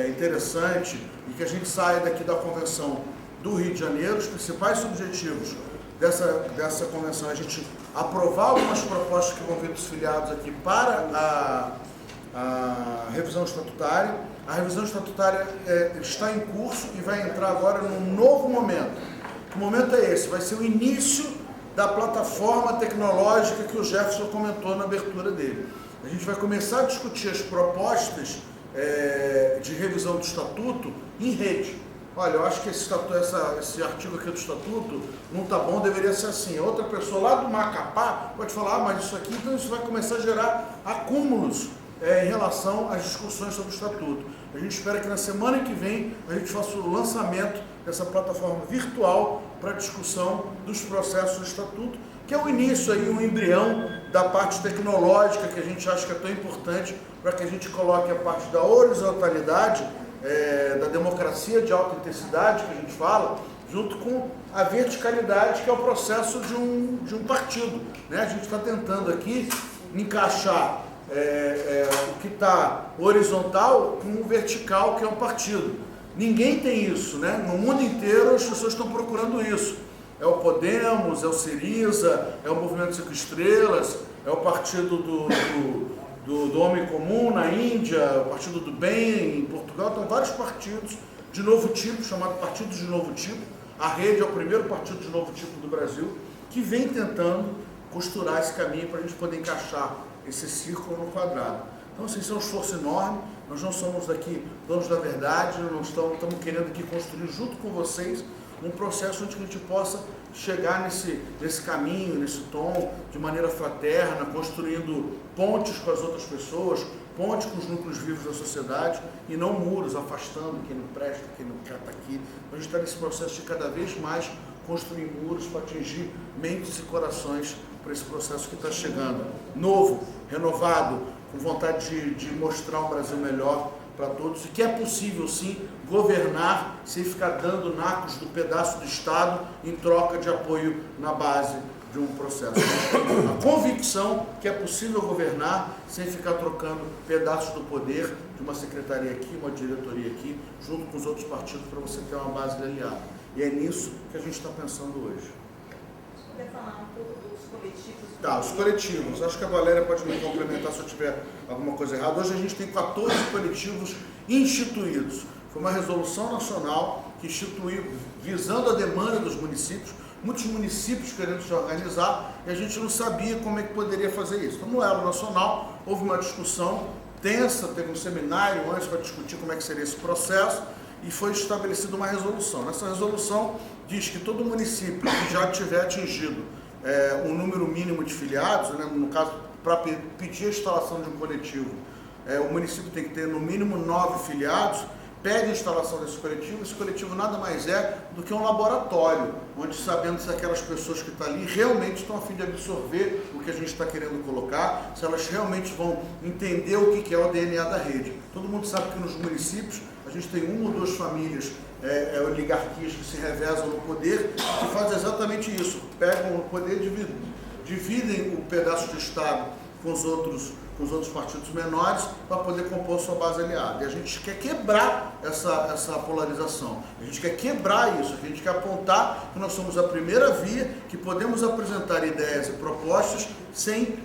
interessante, e que a gente saia daqui da convenção do Rio de Janeiro. Os principais objetivos dessa convenção é a gente aprovar algumas propostas que vão vir dos filiados aqui para a revisão estatutária, A revisão estatutária está em curso e vai entrar agora num novo momento. Que momento é esse? Vai ser o início da plataforma tecnológica que o Jefferson comentou na abertura dele. A gente vai começar a discutir as propostas de revisão do Estatuto em rede. Olha, eu acho que esse artigo aqui do Estatuto não está bom, deveria ser assim. Outra pessoa lá do Macapá pode falar, mas isso aqui, então isso vai começar a gerar acúmulos em relação às discussões sobre o Estatuto. A gente espera que na semana que vem a gente faça o lançamento dessa plataforma virtual para discussão dos processos do Estatuto, que é o início aí, um embrião da parte tecnológica que a gente acha que é tão importante para que a gente coloque a parte da horizontalidade, da democracia de alta intensidade que a gente fala, junto com a verticalidade que é o processo de um partido, né? A gente está tentando aqui encaixar o que está horizontal com o vertical, que é um partido. Ninguém tem isso, né? No mundo inteiro as pessoas estão procurando isso. É o Podemos, é o Syriza, é o Movimento 5 Estrelas, é o Partido do Homem Comum na Índia, o Partido do Bem em Portugal. Então, vários partidos de novo tipo, chamados partidos de novo tipo. A Rede é o primeiro partido de novo tipo do Brasil, que vem tentando costurar esse caminho para a gente poder encaixar esse círculo no quadrado. Então, assim, isso é um esforço enorme. Nós não somos daqui donos da verdade, nós estamos querendo aqui construir junto com vocês um processo onde a gente possa chegar nesse caminho, nesse tom, de maneira fraterna, construindo pontes com as outras pessoas, pontes com os núcleos vivos da sociedade e não muros, afastando quem não presta, quem não quer estar aqui. A gente está nesse processo de cada vez mais construir muros para atingir mentes e corações para esse processo que está chegando. Novo, renovado, com vontade de mostrar um Brasil melhor para todos e que é possível sim governar sem ficar dando nacos do pedaço do Estado em troca de apoio na base de um processo. A convicção que é possível governar sem ficar trocando pedaços do poder de uma secretaria aqui, uma diretoria aqui, junto com os outros partidos para você ter uma base de aliado. E é nisso que a gente está pensando hoje. Você poder falar um pouco dos coletivos? Tá, os coletivos. Acho que a Valéria pode me complementar se eu tiver alguma coisa errada. Hoje a gente tem 14 coletivos instituídos. Foi uma resolução nacional que instituiu, visando a demanda dos municípios, muitos municípios querendo se organizar, e a gente não sabia como é que poderia fazer isso. Então, no elo nacional, houve uma discussão tensa, teve um seminário antes para discutir como é que seria esse processo, e foi estabelecida uma resolução. Nessa resolução diz que todo município que já tiver atingido um número mínimo de filiados, né, no caso, para pedir a instalação de um coletivo, o município tem que ter no mínimo 9 filiados, pede a instalação desse coletivo. Esse coletivo nada mais é do que um laboratório, onde sabendo se aquelas pessoas que estão ali realmente estão a fim de absorver o que a gente está querendo colocar, se elas realmente vão entender o que é o DNA da rede. Todo mundo sabe que nos municípios a gente tem 1 ou 2 famílias, oligarquias que se revezam no poder, que fazem exatamente isso, pegam o poder, dividem o pedaço de Estado com os outros partidos menores para poder compor sua base aliada. E a gente quer quebrar essa polarização. A gente quer quebrar isso. A gente quer apontar que nós somos a primeira via, que podemos apresentar ideias e propostas sem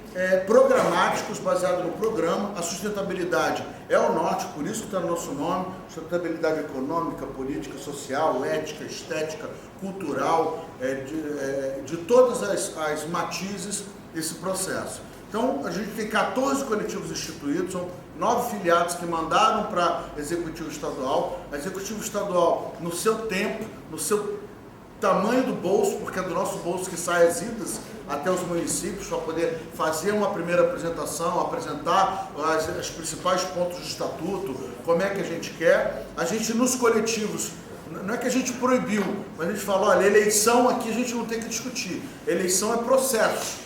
programáticos, baseados no programa. A sustentabilidade é o norte, por isso está no nosso nome. Sustentabilidade econômica, política, social, ética, estética, cultural, de todas as matizes desse processo. Então, a gente tem 14 coletivos instituídos, são 9 filiados que mandaram para Executivo Estadual. A Executivo Estadual, no seu tempo, no seu tamanho do bolso, porque é do nosso bolso que sai as idas até os municípios, para poder fazer uma primeira apresentação, apresentar os principais pontos do Estatuto, como é que a gente quer. A gente, nos coletivos, não é que a gente proibiu, mas a gente falou, olha, eleição aqui a gente não tem que discutir. Eleição é processo.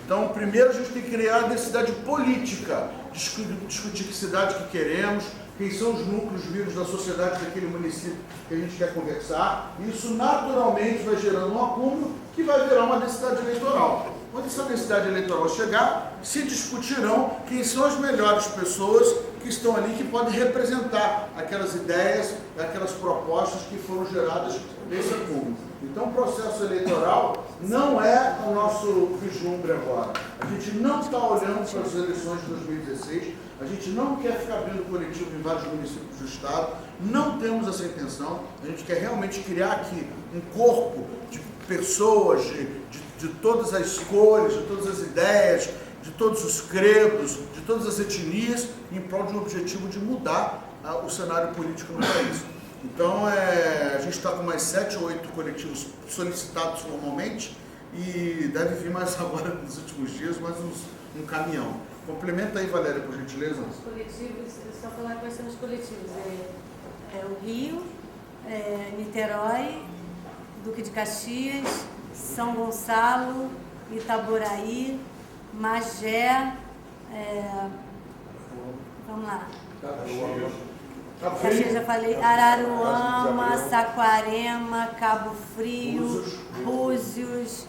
Então, primeiro a gente tem que criar a necessidade política, discutir que cidade que queremos, quem são os núcleos vivos da sociedade daquele município que a gente quer conversar. Isso naturalmente vai gerando um acúmulo que vai virar uma necessidade eleitoral. quando essa densidade eleitoral chegar, se discutirão quem são as melhores pessoas que estão ali, que podem representar aquelas ideias, aquelas propostas que foram geradas nesse público. Então, o processo eleitoral não é o nosso vislumbre agora. A gente não está olhando para as eleições de 2016, a gente não quer ficar abrindo coletivo em vários municípios do Estado, não temos essa intenção, a gente quer realmente criar aqui um corpo de pessoas, de todas as cores, de todas as ideias, de todos os credos, de todas as etnias, em prol de um objetivo de mudar o cenário político no país. Então, a gente está com mais 7 ou 8 coletivos solicitados formalmente e deve vir mais agora, nos últimos dias, mais um caminhão. Complementa aí, Valéria, por gentileza. Os coletivos, só falar quais são os coletivos. É o Rio, Niterói, Duque de Caxias, São Gonçalo, Itaboraí, Magé, vamos lá. Caxias, já falei, Araruama, Saquarema, Cabo Frio, Búzios,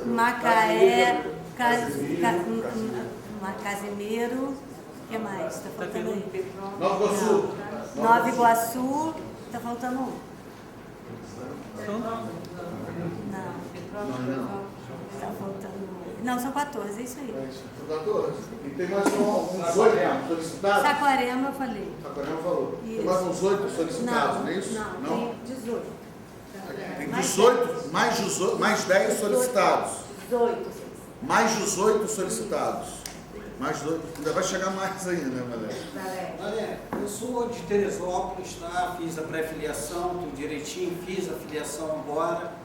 Macaé, Casimiro, o que mais? Está faltando aí? Nova Iguaçu. Nova Iguaçu, está faltando um. Não. Está faltando. Não, são 14, é isso aí. São 14. E tem mais uns 8 solicitados? Saquarema eu falei. Saquarema falou. Isso. Tem mais uns 8 solicitados, não é isso? Não, tem 18. Tem 18, mais 10 solicitados. 18. Mais 18 solicitados. Mais 18. Ainda vai chegar mais ainda, né, Valéria? Valéria, eu sou de Teresópolis, tá? Fiz a pré-filiação, tudo direitinho, fiz a filiação agora.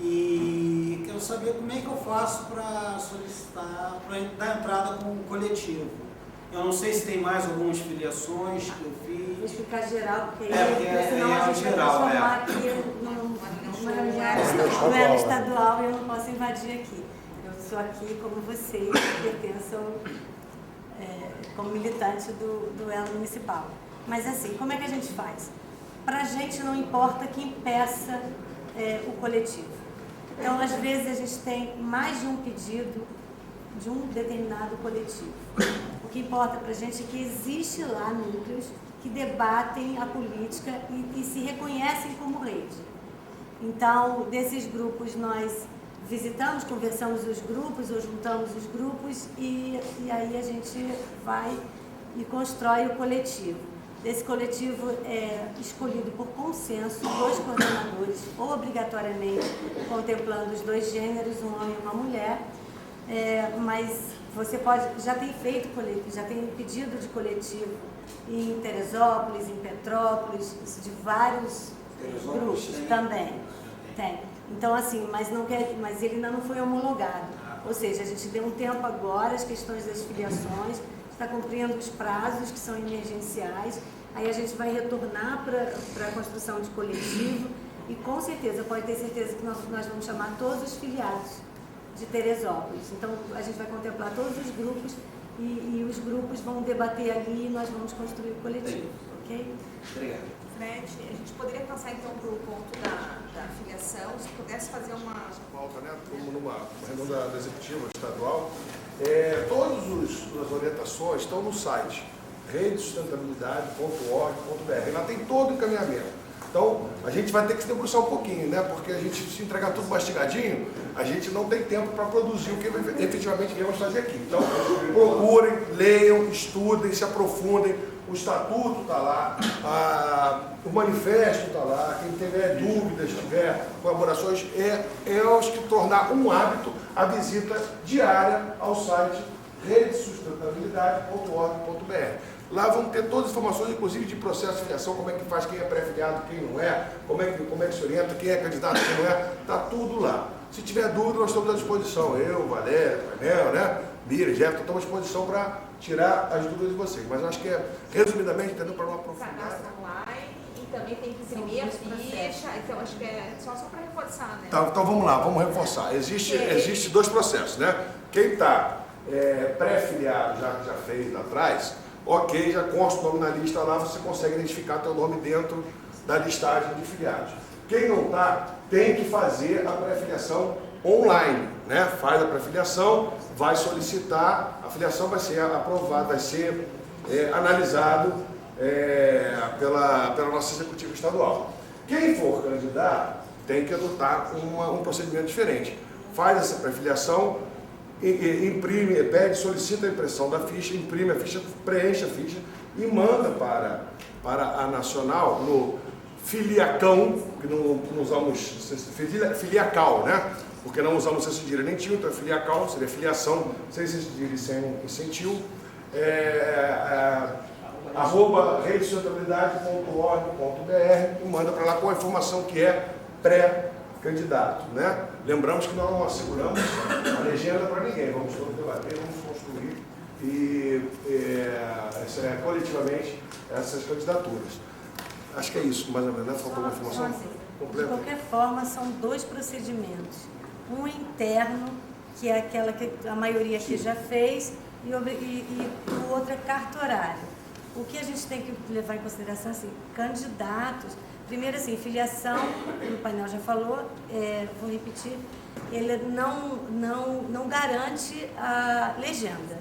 E quero saber como é que eu faço para solicitar, para dar entrada com o coletivo. Eu não sei se tem mais algumas filiações que eu fiz. Vou explicar geral, porque senão a gente geral, vai transformar aqui não é estadual e eu não posso invadir aqui. Eu sou aqui como você, pertenço como militante do elo municipal. Mas assim, como é que a gente faz? Para a gente não importa quem peça o coletivo. Então, às vezes, a gente tem mais de um pedido de um determinado coletivo. O que importa para a gente é que existe lá núcleos que debatem a política e se reconhecem como rede. Então, desses grupos, nós visitamos, conversamos os grupos, ou juntamos os grupos e aí a gente vai e constrói o coletivo. Desse coletivo é escolhido por consenso 2 coordenadores, obrigatoriamente contemplando os 2 gêneros, um homem e uma mulher, mas você já tem feito coletivo, já tem pedido de coletivo em Teresópolis, em Petrópolis, de vários grupos também. Tem. Então, assim, mas ele ainda não foi homologado. Ou seja, a gente deu um tempo agora, as questões das filiações, está cumprindo os prazos que são emergenciais, aí a gente vai retornar para a construção de coletivo e com certeza, pode ter certeza que nós vamos chamar todos os filiados de Teresópolis. Então a gente vai contemplar todos os grupos e os grupos vão debater ali e nós vamos construir o coletivo, ok? Obrigado. Fred, a gente poderia passar então para o ponto da filiação, se pudesse fazer uma... Pauta, né? Numa reunião da executiva estadual. Todas as orientações estão no site redesustentabilidade.org.br. Lá tem todo o encaminhamento. Então, a gente vai ter que se debruçar um pouquinho, né? Porque a gente, se entregar tudo mastigadinho, a gente não tem tempo para produzir o que efetivamente viemos fazer aqui. Então, procurem, leiam, estudem, se aprofundem. O estatuto está lá, o manifesto está lá. Quem tiver dúvidas, tiver colaborações, acho que tornar um hábito a visita diária ao site redesustentabilidade.org.br. Lá vão ter todas as informações, inclusive de processo de filiação, como é que faz, quem é pré-filiado, quem não é, como é que se orienta, quem é candidato, quem não é, está tudo lá. Se tiver dúvida, nós estamos à disposição. Eu, Valéria, Painel, né? Mira, Jefferson, estamos à disposição para tirar as dúvidas de vocês. Mas acho que resumidamente, entendeu? Para não aprofundar. Cadastro online e também tem que imprimir a ficha, então acho que é só para reforçar, né? Tá, então vamos lá, vamos reforçar. Existe 2 processos, né? Quem está pré-filiado, já fez lá atrás, ok, já consta o nome na lista lá, você consegue identificar teu nome dentro da listagem de filiados. Quem não está, tem que fazer a pré-filiação online. né? Faz a pré-filiação, vai solicitar, a filiação vai ser aprovada, vai ser analisado pela nossa executiva estadual. Quem for candidato tem que adotar um procedimento diferente. Faz essa pré-filiação, imprime, pede, solicita a impressão da ficha, imprime a ficha, preenche a ficha e manda para a Nacional no filiacão, que não usamos filiacal, né? Porque não usamos esse cedilha nem tio, então é filiacal, seria filiação, sem cedilha e sem tio, @redesustentabilidade.org.br e manda para lá com a informação que é pré-candidato, né? Lembramos que nós não asseguramos a legenda para ninguém, vamos todos debater, vamos construir coletivamente essas candidaturas. Acho que é isso, mais ou menos, né? Faltou uma informação completa? De qualquer forma, são 2 procedimentos. Um interno, que é aquela que a maioria aqui já fez, e o outro é carta horária. O que a gente tem que levar em consideração, assim, candidatos, primeiro assim, filiação, o painel já falou, vou repetir, ele não garante a legenda.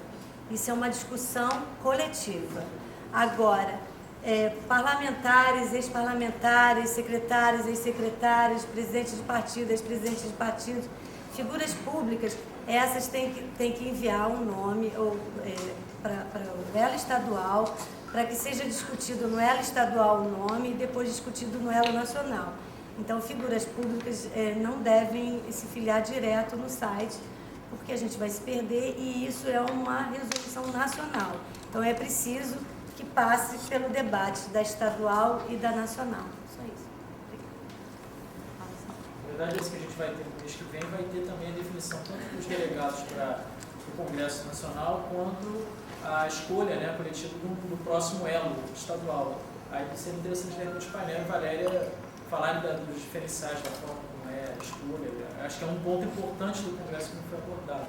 Isso é uma discussão coletiva. Agora, parlamentares, ex-parlamentares, secretários, ex-secretários, presidentes de partido, ex-presidentes de partido, figuras públicas, essas têm que enviar um nome para o elo estadual, para que seja discutido no elo estadual o nome e depois discutido no elo nacional. Então, figuras públicas não devem se filiar direto no site, porque a gente vai se perder e isso é uma resolução nacional. Então, é preciso que passe pelo debate da estadual e da nacional. Só isso. Na verdade, esse que a gente vai ter no mês que vem vai ter também a definição tanto dos delegados para o Congresso Nacional quanto a escolha, né, coletiva do próximo elo estadual. Aí seria interessante de repente o painel e a Valéria falarem dos diferenciais da forma como é a escolha. Acho que é um ponto importante do Congresso que não foi abordado.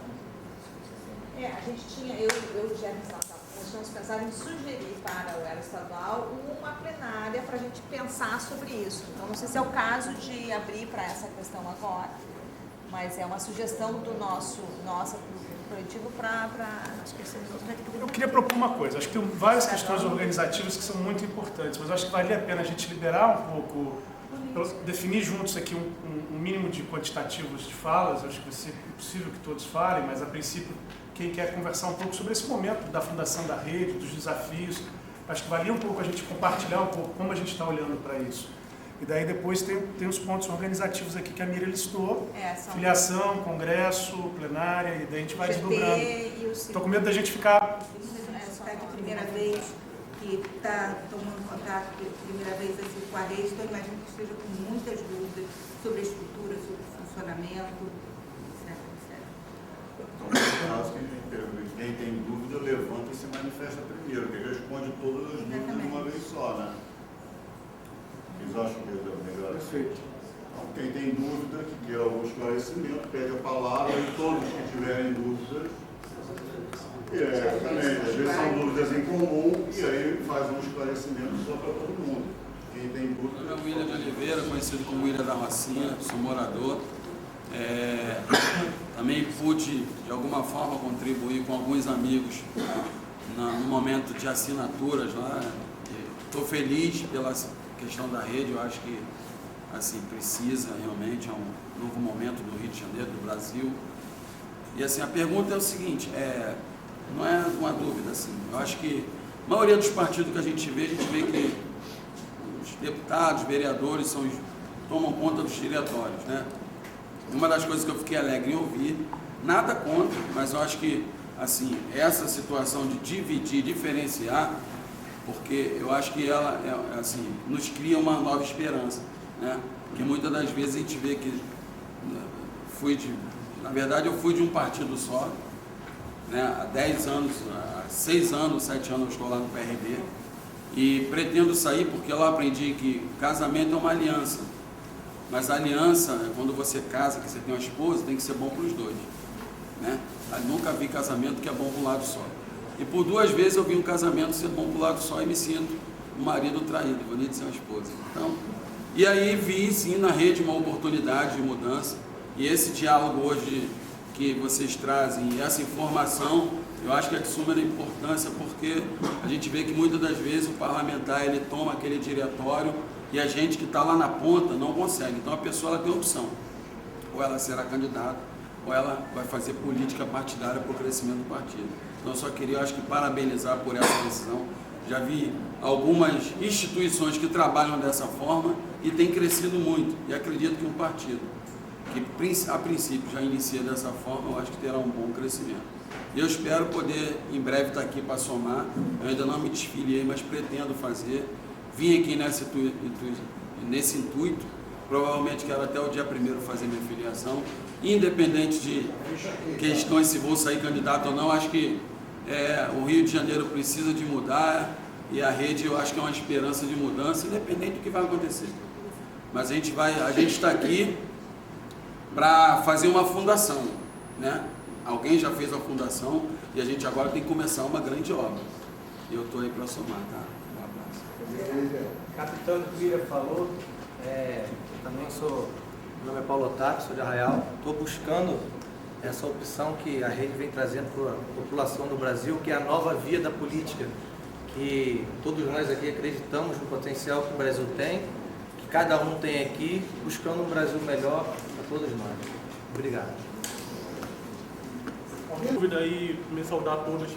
A gente tinha, eu e Jeremy nós tínhamos pensado em sugerir para o elo estadual uma plenária para a gente pensar sobre isso. Então, não sei se é o caso de abrir para essa questão agora, mas é uma sugestão do nosso coletivo para... Eu queria propor uma coisa. Acho que tem várias questões organizativas que são muito importantes, mas acho que valia a pena a gente liberar um pouco, definir juntos aqui um mínimo de quantitativos de falas. Acho que vai ser possível que todos falem, mas a princípio quem quer conversar um pouco sobre esse momento da fundação da rede, dos desafios, acho que valia um pouco a gente compartilhar um pouco como a gente está olhando para isso. E daí depois tem os pontos organizativos aqui que a Miriam listou, filiação, congresso, plenária, e daí a gente vai desdobrando. Estou com medo da gente ficar... Está de primeira vez, que está tomando contato pela primeira vez assim, com a rede, então imagino que esteja com muitas dúvidas sobre a estrutura, sobre o funcionamento, etc. No caso, quem tem dúvida, levanta e se manifesta primeiro, que responde todas as dúvidas de uma vez só, né? Vocês acham que é melhor? Perfeito. Então, quem tem dúvida, que queira algum esclarecimento, pede a palavra e todos que tiverem dúvidas. Exatamente, às vezes são dúvidas em comum e aí faz um esclarecimento só para todo mundo. Quem tem dúvida. Meu nome é William de Oliveira, conhecido como William da Rocinha, sou morador. Também pude, de alguma forma, contribuir com alguns amigos no momento de assinaturas lá. Estou feliz pela questão da rede, eu acho que assim, precisa realmente, é um novo momento do Rio de Janeiro, do Brasil. E assim, a pergunta é o seguinte, não é uma dúvida, assim, eu acho que a maioria dos partidos que a gente vê que os deputados, vereadores tomam conta dos diretórios, né? Uma das coisas que eu fiquei alegre em ouvir, nada contra, mas eu acho que, assim, essa situação de dividir, diferenciar, porque eu acho que ela, assim, nos cria uma nova esperança, né? Que muitas das vezes a gente vê que na verdade eu fui de um partido só, né? Há 10 anos, há 6 anos, 7 anos eu estou lá no PRB e pretendo sair porque eu aprendi que casamento é uma aliança. Mas a aliança, quando você casa, que você tem uma esposa, tem que ser bom para os dois, né? Eu nunca vi casamento que é bom para um lado só. E por 2 vezes eu vi um casamento ser bom para um lado só e me sinto um marido traído, bonito ser uma esposa. Então, e aí vi sim na rede uma oportunidade de mudança. E esse diálogo hoje que vocês trazem e essa informação, eu acho que é de suma importância, porque a gente vê que muitas das vezes o parlamentar ele toma aquele diretório e a gente que está lá na ponta não consegue. Então a pessoa ela tem opção, ou ela será candidata, ou ela vai fazer política partidária para o crescimento do partido. Então eu só queria, eu acho que parabenizar por essa decisão. Já vi algumas instituições que trabalham dessa forma e tem crescido muito. E acredito que um partido que a princípio já inicia dessa forma, eu acho que terá um bom crescimento. Eu espero poder em breve estar aqui para somar. Eu ainda não me desfiliei, mas pretendo fazer. Vim aqui nesse intuito. Provavelmente quero até o dia 1º fazer minha filiação. Independente de questões se vou sair candidato ou não, acho que o Rio de Janeiro precisa de mudar e a rede eu acho que é uma esperança de mudança, independente do que vai acontecer. Mas a gente está aqui para fazer uma fundação, né? Alguém já fez a fundação e a gente agora tem que começar uma grande obra. Eu estou aí para somar, tá? Um abraço. Capitão Guilherme falou, também meu nome é Paulo Otávio, sou de Arraial, estou buscando essa opção que a rede vem trazendo para a população do Brasil, que é a nova via da política, que todos nós aqui acreditamos no potencial que o Brasil tem, que cada um tem aqui, buscando um Brasil melhor para todos nós. Obrigado. Sem dúvida aí, me saudar a todos,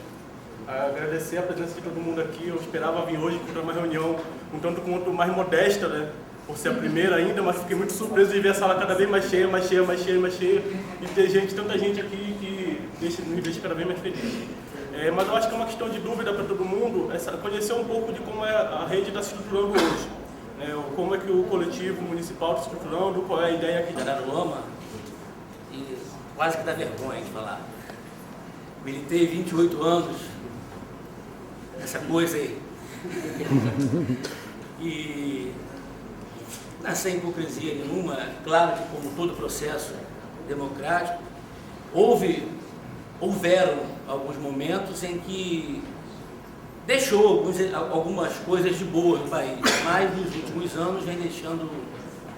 agradecer a presença de todo mundo aqui. Eu esperava vir hoje para uma reunião um tanto quanto mais modesta, né? Por ser a primeira ainda, mas fiquei muito surpreso de ver a sala cada vez mais cheia, e ter tanta gente aqui que me deixa cada vez mais feliz. Mas eu acho que é uma questão de dúvida para todo mundo, conhecer um pouco de como a rede está se estruturando hoje. Como é que o coletivo municipal está se estruturando, qual é a ideia aqui de Araruama, e quase que dá vergonha de falar. Militei 28 anos nessa coisa aí. E sem hipocrisia nenhuma, claro que como todo processo democrático, houveram alguns momentos em que deixou algumas coisas de boa no país, mas nos últimos anos vem deixando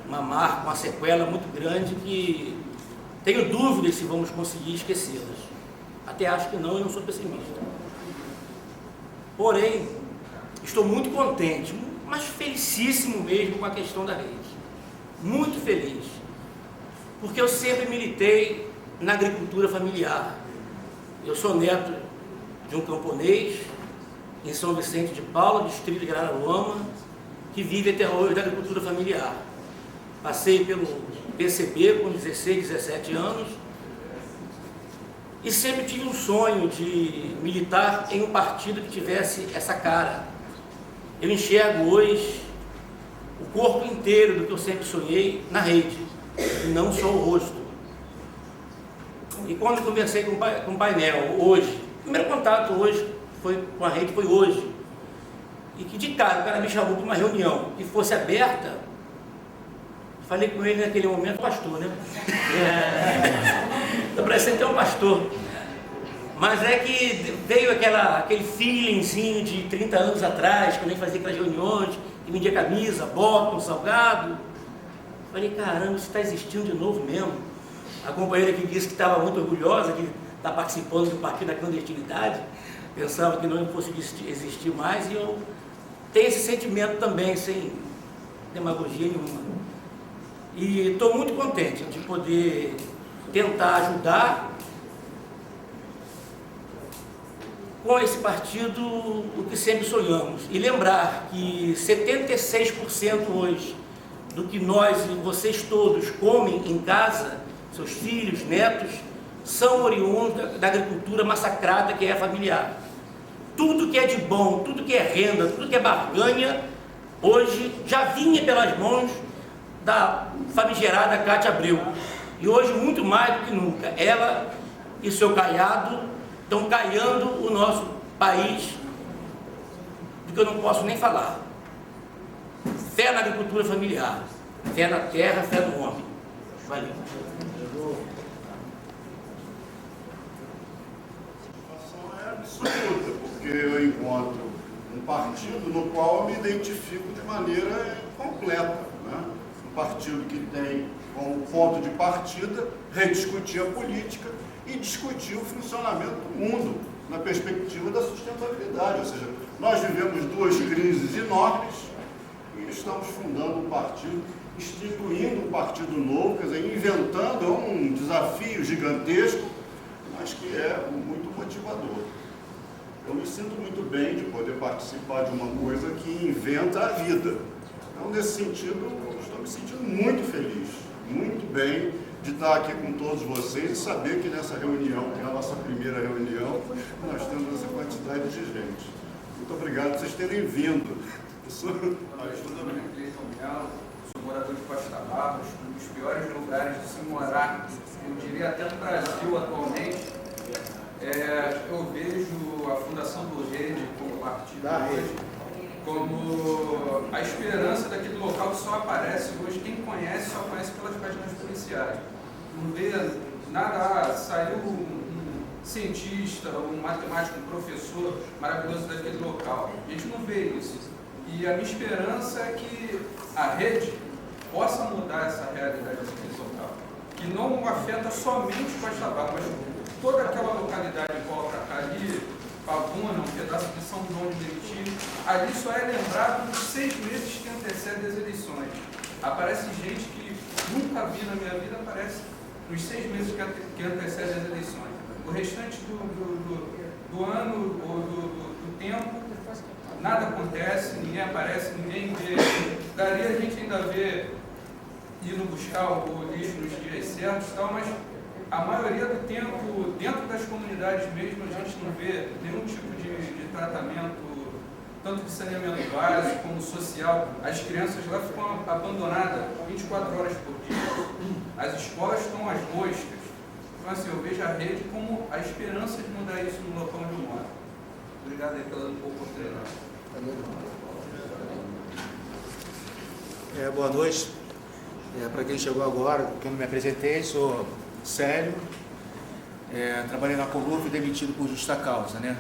uma marca, uma sequela muito grande que tenho dúvidas se vamos conseguir esquecê-las. Até acho que não, eu não sou pessimista. Porém, estou muito contente, mas felicíssimo mesmo com a questão da rede. Muito feliz. Porque eu sempre militei na agricultura familiar. Eu sou neto de um camponês em São Vicente de Paula, distrito de Araruama, que vive até hoje da agricultura familiar. Passei pelo PCB com 16, 17 anos e sempre tive um sonho de militar em um partido que tivesse essa cara. Eu enxergo hoje o corpo inteiro do que eu sempre sonhei na rede, e não só o rosto. E quando eu comecei com o painel, hoje, o primeiro contato hoje com a rede foi hoje, e que de cara o cara me chamou para uma reunião que fosse aberta. Falei com ele naquele momento, pastor, né? Tá parecendo ter um pastor. Mas é que veio aquele feelingzinho de 30 anos atrás, quando a gente fazia aquelas reuniões, que vendia camisa, bota, um salgado. Falei, caramba, isso está existindo de novo mesmo. A companheira que disse que estava muito orgulhosa, que está participando do Partido da Clandestinidade, pensava que não fosse existir mais, e eu tenho esse sentimento também, sem demagogia nenhuma. E estou muito contente de poder tentar ajudar com esse partido o que sempre sonhamos. E lembrar que 76% hoje do que nós e vocês todos comem em casa, seus filhos, netos, são oriundos da agricultura massacrada que é familiar. Tudo que é de bom, tudo que é renda, tudo que é barganha, hoje já vinha pelas mãos da famigerada Cátia Abreu. E hoje, muito mais do que nunca, ela e seu caiado estão caiando o nosso país, do que eu não posso nem falar. Fé na agricultura familiar, fé na terra, fé no homem. Valeu. É absurda, porque eu encontro um partido no qual eu me identifico de maneira completa, né? Um partido que tem como ponto de partida rediscutir a política e discutir o funcionamento do mundo na perspectiva da sustentabilidade. Ou seja, nós vivemos 2 crises enormes e estamos fundando um partido, instituindo um partido novo, quer dizer, inventando um desafio gigantesco, mas que é muito motivador. Eu me sinto muito bem de poder participar de uma coisa que inventa a vida. Então, nesse sentido, eu estou me sentindo muito feliz, muito bem de estar aqui com todos vocês e saber que nessa reunião, que é a nossa primeira reunião, nós temos essa quantidade de gente. Muito obrigado por vocês terem vindo. Eu sou morador de Costa Barros, um dos piores lugares de se morar, eu diria até no Brasil atualmente. Eu vejo a Fundação do Rede como partido hoje como a esperança daquele local que só aparece hoje. Quem conhece só conhece pelas páginas policiais. Não vê nada, saiu um cientista, um matemático, um professor maravilhoso daquele local. A gente não vê isso. E a minha esperança é que a rede possa mudar essa realidade daquele local. Que não afeta somente Costa Barros, mas toda aquela localidade em volta ali, Pavuna, um pedaço de São João de Meriti, ali só é lembrado nos 6 meses que antecedem as eleições. Aparece gente que nunca vi na minha vida, aparece nos 6 meses que antecedem as eleições. O restante do ano ou do tempo, nada acontece, ninguém aparece, ninguém vê. Daria a gente ainda ver indo buscar o lixo nos dias certos e tal, mas a maioria do tempo, dentro das comunidades mesmo, a gente não vê nenhum tipo de tratamento, tanto de saneamento básico como social. As crianças lá ficam abandonadas 24 horas por dia. As escolas estão às moscas. Então, assim, eu vejo a rede como a esperança de mudar isso no local onde eu moro. Obrigado aí pela oportunidade. Boa noite. Para quem chegou agora, que eu não me apresentei, sou Célio, trabalhei na Colurb, demitido por justa causa, né?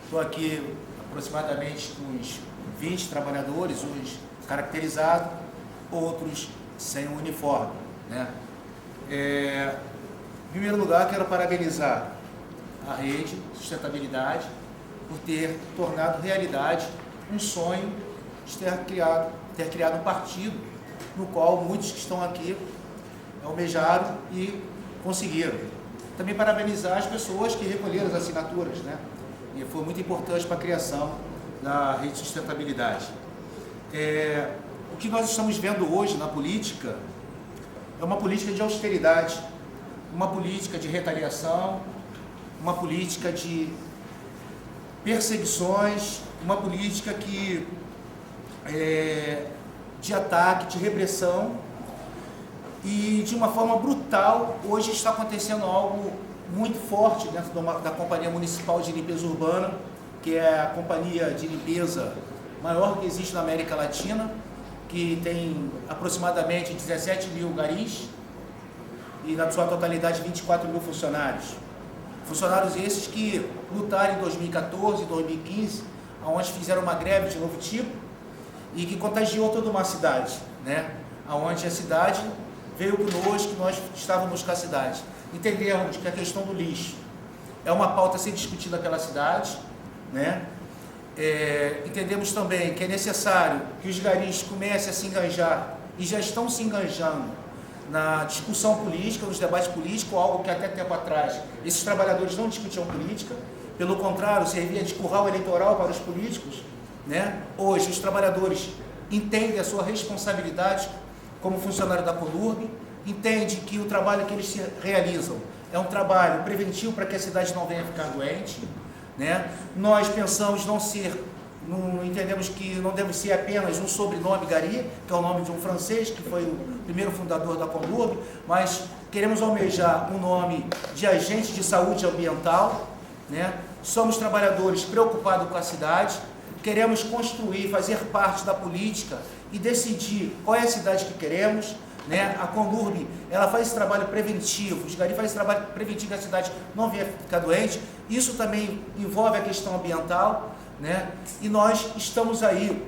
Estou aqui aproximadamente com uns 20 trabalhadores, uns caracterizados, outros sem o uniforme, né? Em primeiro lugar, quero parabenizar a Rede Sustentabilidade por ter tornado realidade um sonho de ter criado um partido no qual muitos que estão aqui almejaram e conseguiram. Também parabenizar as pessoas que recolheram as assinaturas, né? E foi muito importante para a criação da Rede Sustentabilidade. O que nós estamos vendo hoje na política é uma política de austeridade, uma política de retaliação, uma política de perseguições, uma política de ataque, de repressão, e de uma forma brutal. Hoje está acontecendo algo muito forte dentro da Companhia Municipal de Limpeza Urbana, que é a companhia de limpeza maior que existe na América Latina, que tem aproximadamente 17 mil garis e na sua totalidade 24 mil funcionários. Funcionários esses que lutaram em 2014 e 2015, onde fizeram uma greve de novo tipo e que contagiou toda uma cidade, né? Onde a cidade veio conosco, que nós estávamos com a cidade. Entendemos que a questão do lixo é uma pauta a ser discutida naquela cidade, né? Entendemos também que é necessário que os garis comecem a se engajar, e já estão se enganjando na discussão política, nos debates políticos, algo que até tempo atrás esses trabalhadores não discutiam política, pelo contrário, servia de curral eleitoral para os políticos, né? Hoje os trabalhadores entendem a sua responsabilidade como funcionário da Colurb, entendem que o trabalho que eles realizam é um trabalho preventivo para que a cidade não venha ficar doente, né? Nós pensamos entendemos que não deve ser apenas um sobrenome Gari, que é o nome de um francês, que foi o primeiro fundador da Colurb, mas queremos almejar um nome de agente de saúde ambiental, né? Somos trabalhadores preocupados com a cidade, queremos construir, fazer parte da política e decidir qual é a cidade que queremos, né? A Colurb, ela faz esse trabalho preventivo, os Gari fazem esse trabalho preventivo que a cidade não venha ficar doente. Isso também envolve a questão ambiental, né? E nós estamos aí,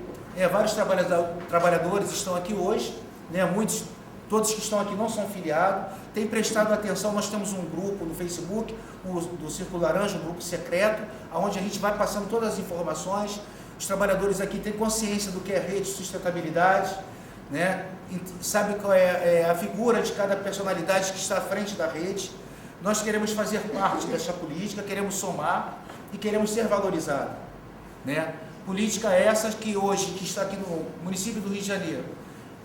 vários trabalhadores estão aqui hoje, né? Todos que estão aqui não são filiados, tem prestado atenção. Nós temos um grupo no Facebook, do Círculo Laranja, um grupo secreto, onde a gente vai passando todas as informações. Os trabalhadores aqui têm consciência do que é rede de sustentabilidade, né? Sabe qual é a figura de cada personalidade que está à frente da rede. Nós queremos fazer parte dessa política, queremos somar e queremos ser valorizados, né? Política essa que hoje, que está aqui no município do Rio de Janeiro,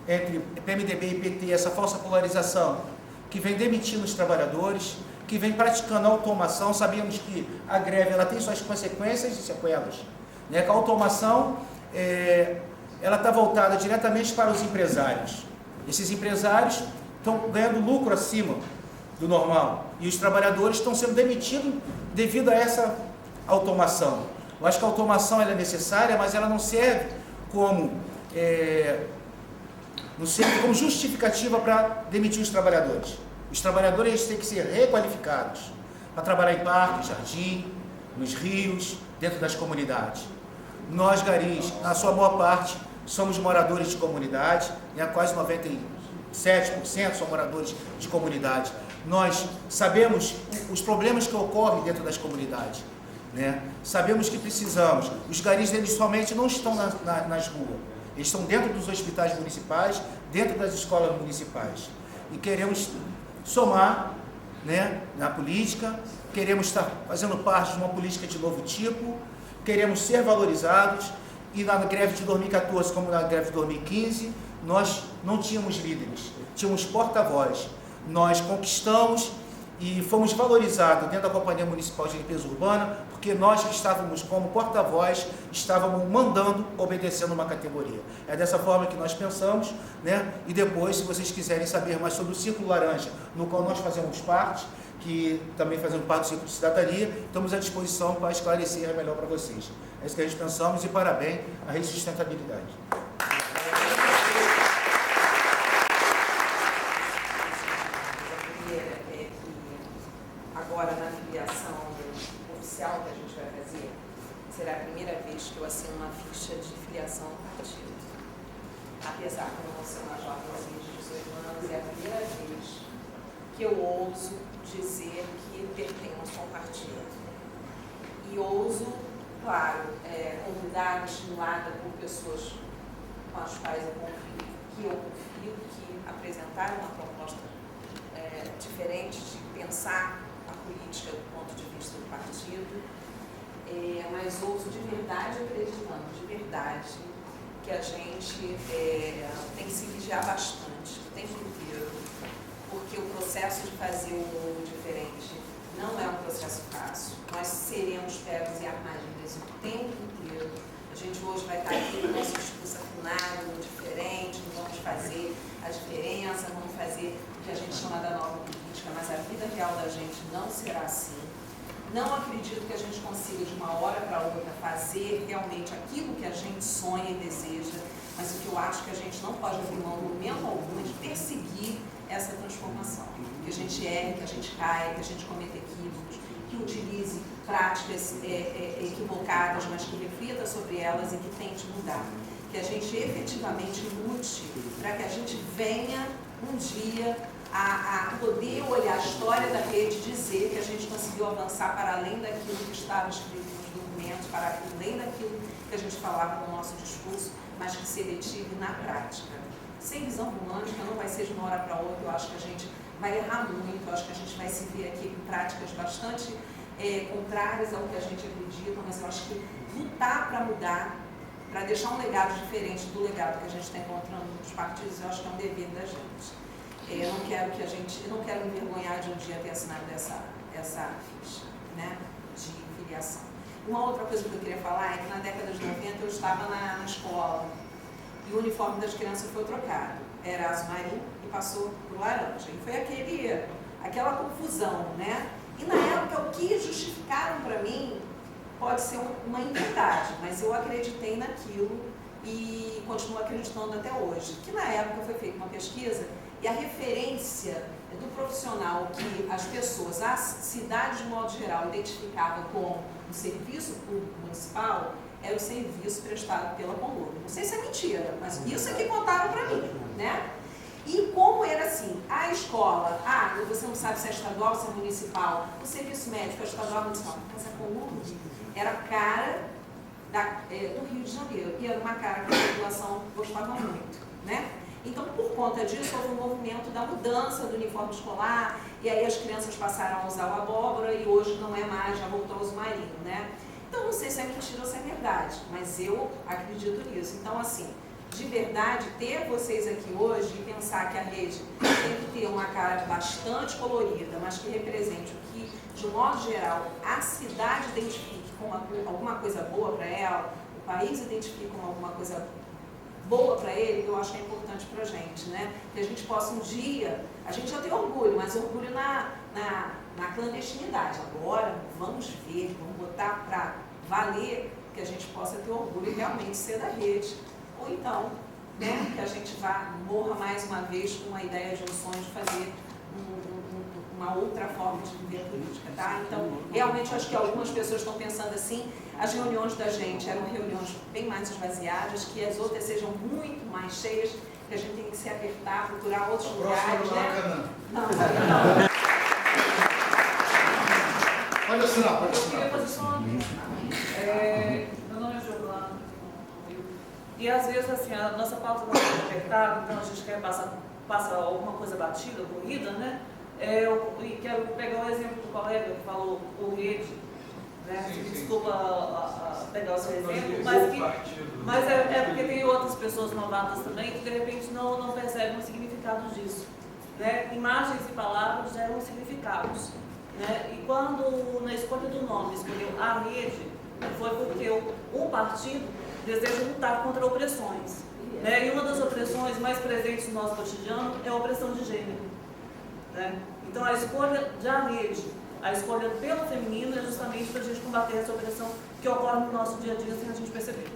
entre PMDB e PT, essa falsa polarização, que vem demitindo os trabalhadores, que vem praticando a automação. Sabemos que a greve ela tem suas consequências e sequelas, né? Que a automação ela está voltada diretamente para os empresários. Esses empresários estão ganhando lucro acima do normal e os trabalhadores estão sendo demitidos devido a essa automação. Eu acho que a automação ela é necessária, mas ela não serve como justificativa para demitir os trabalhadores. Os trabalhadores têm que ser requalificados para trabalhar em parques, jardim, nos rios, dentro das comunidades. Nós, garis, na sua boa parte, somos moradores de comunidade, né? Quase 97% são moradores de comunidade. Nós sabemos os problemas que ocorrem dentro das comunidades, né? Sabemos que precisamos. Os garis, eles somente não estão nas ruas, eles estão dentro dos hospitais municipais, dentro das escolas municipais. E queremos somar, né, na política, queremos estar fazendo parte de uma política de novo tipo, queremos ser valorizados. E na greve de 2014, como na greve de 2015, nós não tínhamos líderes, tínhamos porta-voz. Nós conquistamos e fomos valorizados dentro da Companhia Municipal de Limpeza Urbana, porque nós que estávamos como porta-voz, estávamos mandando, obedecendo uma categoria. É dessa forma que nós pensamos, né? E depois, se vocês quiserem saber mais sobre o Círculo Laranja, no qual nós fazemos parte, que também fazemos parte do Círculo de Cidadania, estamos à disposição para esclarecer melhor para vocês. É isso que a gente pensamos e parabéns à Rede de Sustentabilidade. Agora, na filiação oficial que a gente vai fazer, será a primeira vez que eu assino uma ficha de filiação ao partido. Apesar de eu não ser uma jovenzinha de 18 anos, é a primeira vez que eu ouso dizer que pertenço ao partido. E ouso, claro, convidada, estimulada por pessoas com as quais eu confio, que apresentaram uma proposta diferente de pensar a política do ponto de vista do partido, mas ouso de verdade, acreditando de verdade, que a gente tem que se vigiar bastante o tempo inteiro, porque o processo de fazer um mundo diferente não é um processo fácil. Nós seremos pegos em armadilhas o tempo inteiro. A gente hoje vai estar aqui no nosso discurso afinado, diferente, não vamos fazer a diferença, vamos fazer o que a gente chama da nova política, mas a vida real da gente não será assim. Não acredito que a gente consiga de uma hora para outra fazer realmente aquilo que a gente sonha e deseja, mas o que eu acho que a gente não pode abrir mão, no momento algum, é de perseguir essa transformação. Que a gente erre, que a gente caia, que a gente cometa equívocos, que utilize práticas equivocadas, mas que reflita sobre elas e que tente mudar. Que a gente efetivamente lute para que a gente venha um dia a poder olhar a história da rede e dizer que a gente conseguiu avançar para além daquilo que estava escrito nos documentos, para além daquilo que a gente falava no nosso discurso, mas que se detive na prática. Sem visão romântica, não vai ser de uma hora para outra. Eu acho que a gente vai errar muito, eu acho que a gente vai se ver aqui com práticas bastante contrárias ao que a gente acredita, mas eu acho que lutar para mudar, para deixar um legado diferente do legado que a gente está encontrando nos partidos, eu acho que é um dever da gente. Eu não quero me envergonhar de um dia ter assinado essa ficha, né, de filiação. Uma outra coisa que eu queria falar é que na década de 90 eu estava na escola e o uniforme das crianças foi trocado. Era azul marinho e passou para o laranja. E foi aquela confusão, né? E na época o que justificaram para mim pode ser uma inverdade, mas eu acreditei naquilo e continuo acreditando até hoje. Que na época foi feita uma pesquisa e a referência do profissional que as pessoas, as cidades de modo geral, identificavam como um serviço público municipal era o serviço prestado pela Conlume. Não sei se é mentira, mas isso é que contaram para mim, né? E como era assim, a escola, você não sabe se é estadual, se é municipal, o serviço médico é estadual ou municipal, mas a Columbe era a cara do Rio de Janeiro, e era uma cara que a população gostava muito, né? Então, por conta disso, houve um movimento da mudança do uniforme escolar, e aí as crianças passaram a usar o abóbora, e hoje não é mais, já voltou ao azul marinho, né? Então, não sei se é mentira ou se é verdade, mas eu acredito nisso. Então, assim, de verdade, ter vocês aqui hoje e pensar que a rede tem que ter uma cara bastante colorida, mas que represente o que, de um modo geral, a cidade identifique como alguma coisa boa para ela, o país identifique como alguma coisa boa para ele, eu acho que é importante para a gente, né? Que a gente possa um dia, a gente já tem orgulho, mas orgulho na clandestinidade. Agora, vamos ver, vamos botar para valer que a gente possa ter orgulho e realmente ser da rede. Ou então, né, que a gente morra mais uma vez com a ideia de um sonho de fazer uma outra forma de viver a política, tá? Então, realmente, eu acho que algumas pessoas estão pensando assim, as reuniões da gente eram reuniões bem mais esvaziadas, que as outras sejam muito mais cheias, que a gente tem que se apertar, procurar outros lugares, né? Não. Pode assinar, pode assinar. Eu queria fazer só uma meu nome é Giovana. E às vezes, assim, a nossa pauta está muito apertada, então a gente quer passar alguma coisa batida, corrida, né? E quero pegar o exemplo do colega que falou o rede, né? Desculpa pegar o seu exemplo, mas é porque tem outras pessoas novatas também que de repente não percebem o significado disso, né? Imagens e palavras geram significados, né? E quando na escolha do nome escolheu a rede, foi porque o partido deseja lutar contra opressões, né? E uma das opressões mais presentes no nosso cotidiano é a opressão de gênero, né? Então a escolha da rede, a escolha pelo feminino é justamente para a gente combater essa opressão que ocorre no nosso dia a dia sem a gente perceber.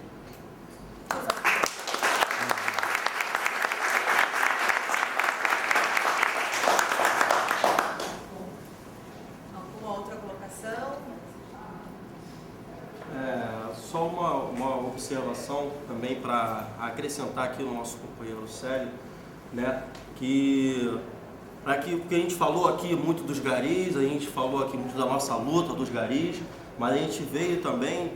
Alguma outra colocação? Só uma observação também para acrescentar aqui o nosso companheiro Célio, né, que o que a gente falou aqui muito dos garis, a gente falou aqui muito da nossa luta dos garis, mas a gente veio também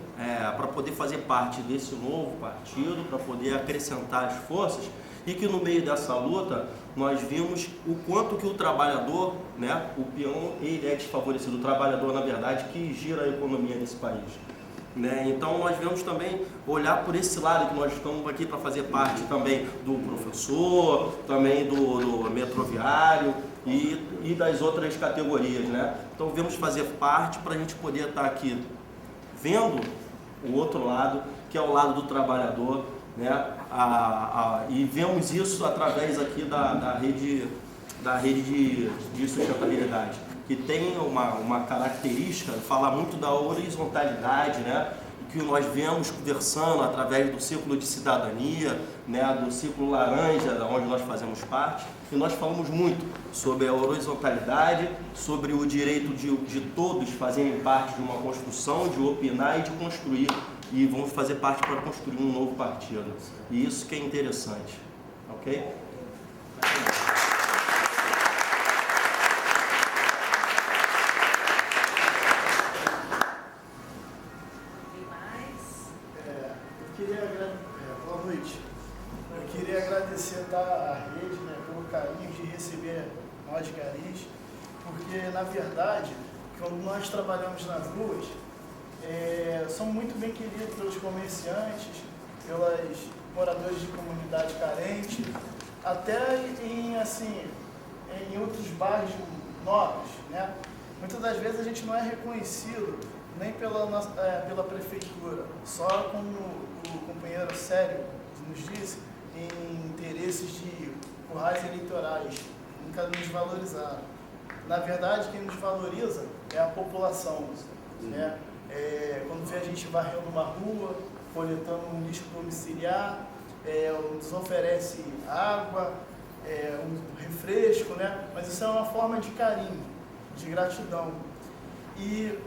para poder fazer parte desse novo partido, para poder acrescentar as forças, e que no meio dessa luta nós vimos o quanto que o trabalhador, né, o peão, ele é desfavorecido, o trabalhador, na verdade, que gira a economia desse país. Né? Então nós vamos também olhar por esse lado, que nós estamos aqui para fazer parte também do professor, também do metroviário e das outras categorias, né? Então vamos fazer parte para a gente poder estar aqui vendo o outro lado, que é o lado do trabalhador, né? E vemos isso através aqui da rede de sustentabilidade, que tem uma característica, fala muito da horizontalidade, né? Que nós vemos conversando através do círculo de cidadania, né? Do círculo laranja, da onde nós fazemos parte, e nós falamos muito sobre a horizontalidade, sobre o direito de todos fazerem parte de uma construção, de opinar e de construir, e vamos fazer parte para construir um novo partido. E isso que é interessante, ok? Boa noite. Eu queria agradecer a rede, né, pelo carinho de receber nós garis, porque na verdade, quando nós trabalhamos nas ruas, somos muito bem queridos pelos comerciantes, pelos moradores de comunidade carente, até em outros bairros novos, né? Muitas das vezes a gente não é reconhecido nem pela prefeitura, só como o companheiro Célio nos disse, em interesses de currais eleitorais, nunca nos valorizaram. Na verdade, quem nos valoriza é a população, né? Quando vê a gente varrendo uma rua, coletando um lixo domiciliar, nos oferece água, um refresco, né? Mas isso é uma forma de carinho, de gratidão. E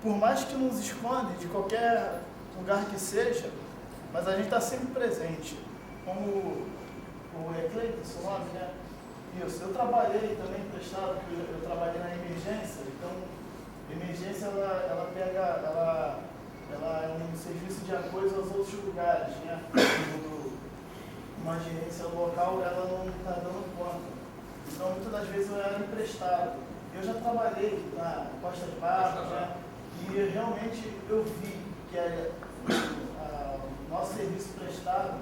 por mais que nos esconde de qualquer lugar que seja, mas a gente está sempre presente. Como Cleiton, seu nome, né? Isso, eu trabalhei também emprestado, porque eu trabalhei na emergência, então emergência ela é um serviço de apoio aos outros lugares, né? Uma gerência local ela não está dando conta. Então muitas das vezes eu era emprestado. Eu já trabalhei na Costa de Barros, né? E realmente eu vi que o nosso serviço prestado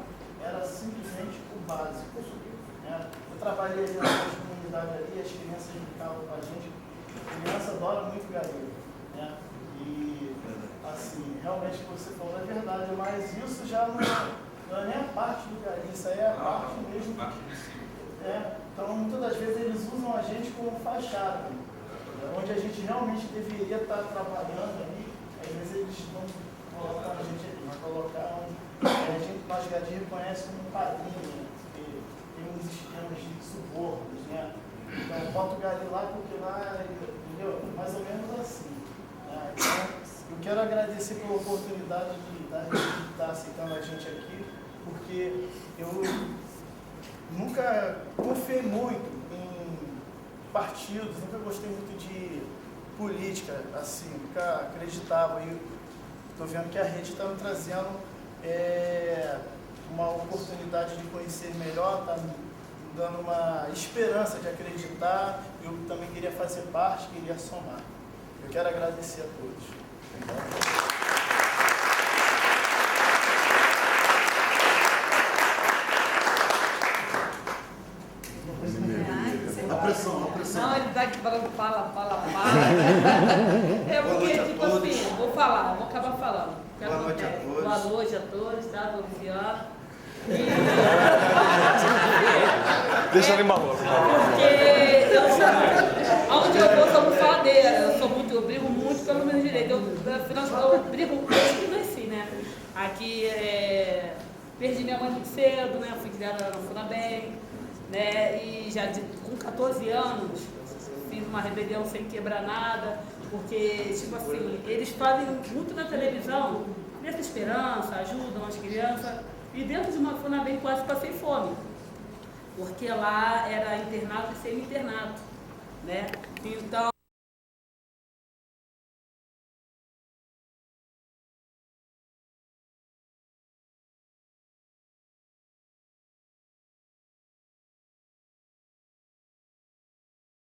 era simplesmente o básico. Né? Eu trabalhei ali na comunidade ali, as crianças brincavam com a gente. A criança adora muito galinha. Né? E assim, realmente o que você falou é verdade, mas isso já não é nem a parte do galinho, isso aí é a parte mesmo. Então muitas das vezes eles usam a gente como fachada, onde a gente realmente deveria estar trabalhando ali, às vezes eles não colocam a gente ali, mas colocar nós gadinhos reconhece como um padrinho, porque tem uns esquemas de subornos, né? Então bota o galinho lá porque lá, entendeu? Mais ou menos assim. Né? Então, eu quero agradecer pela oportunidade de estar aceitando a gente aqui, porque eu nunca confiei muito em partidos, nunca gostei muito de política, assim, nunca acreditava. E estou vendo que a rede está me trazendo uma oportunidade de conhecer melhor, está me dando uma esperança de acreditar. Eu também queria fazer parte, queria somar. Eu quero agradecer a todos. A pressão. Não, ele tá aqui falando, fala. É porque, tipo assim, vou acabar falando. Boa noite a todos. Boa noite a todos, tá? Tô Luciano. Deixa ele maluco. Porque onde eu vou, sou bufadeira. Eu brigo muito pelo meu direito. Afinal, eu brigo desde que nasci, né? Aqui, perdi minha mãe muito cedo, né? Fui criada no Funabem, né? E já com 14 anos, fiz uma rebelião sem quebrar nada, porque, tipo assim, eles fazem muito na televisão, dessa esperança, ajudam as crianças, e dentro de uma Funabem quase passei fome, porque lá era internato e semi-internato, né? Então,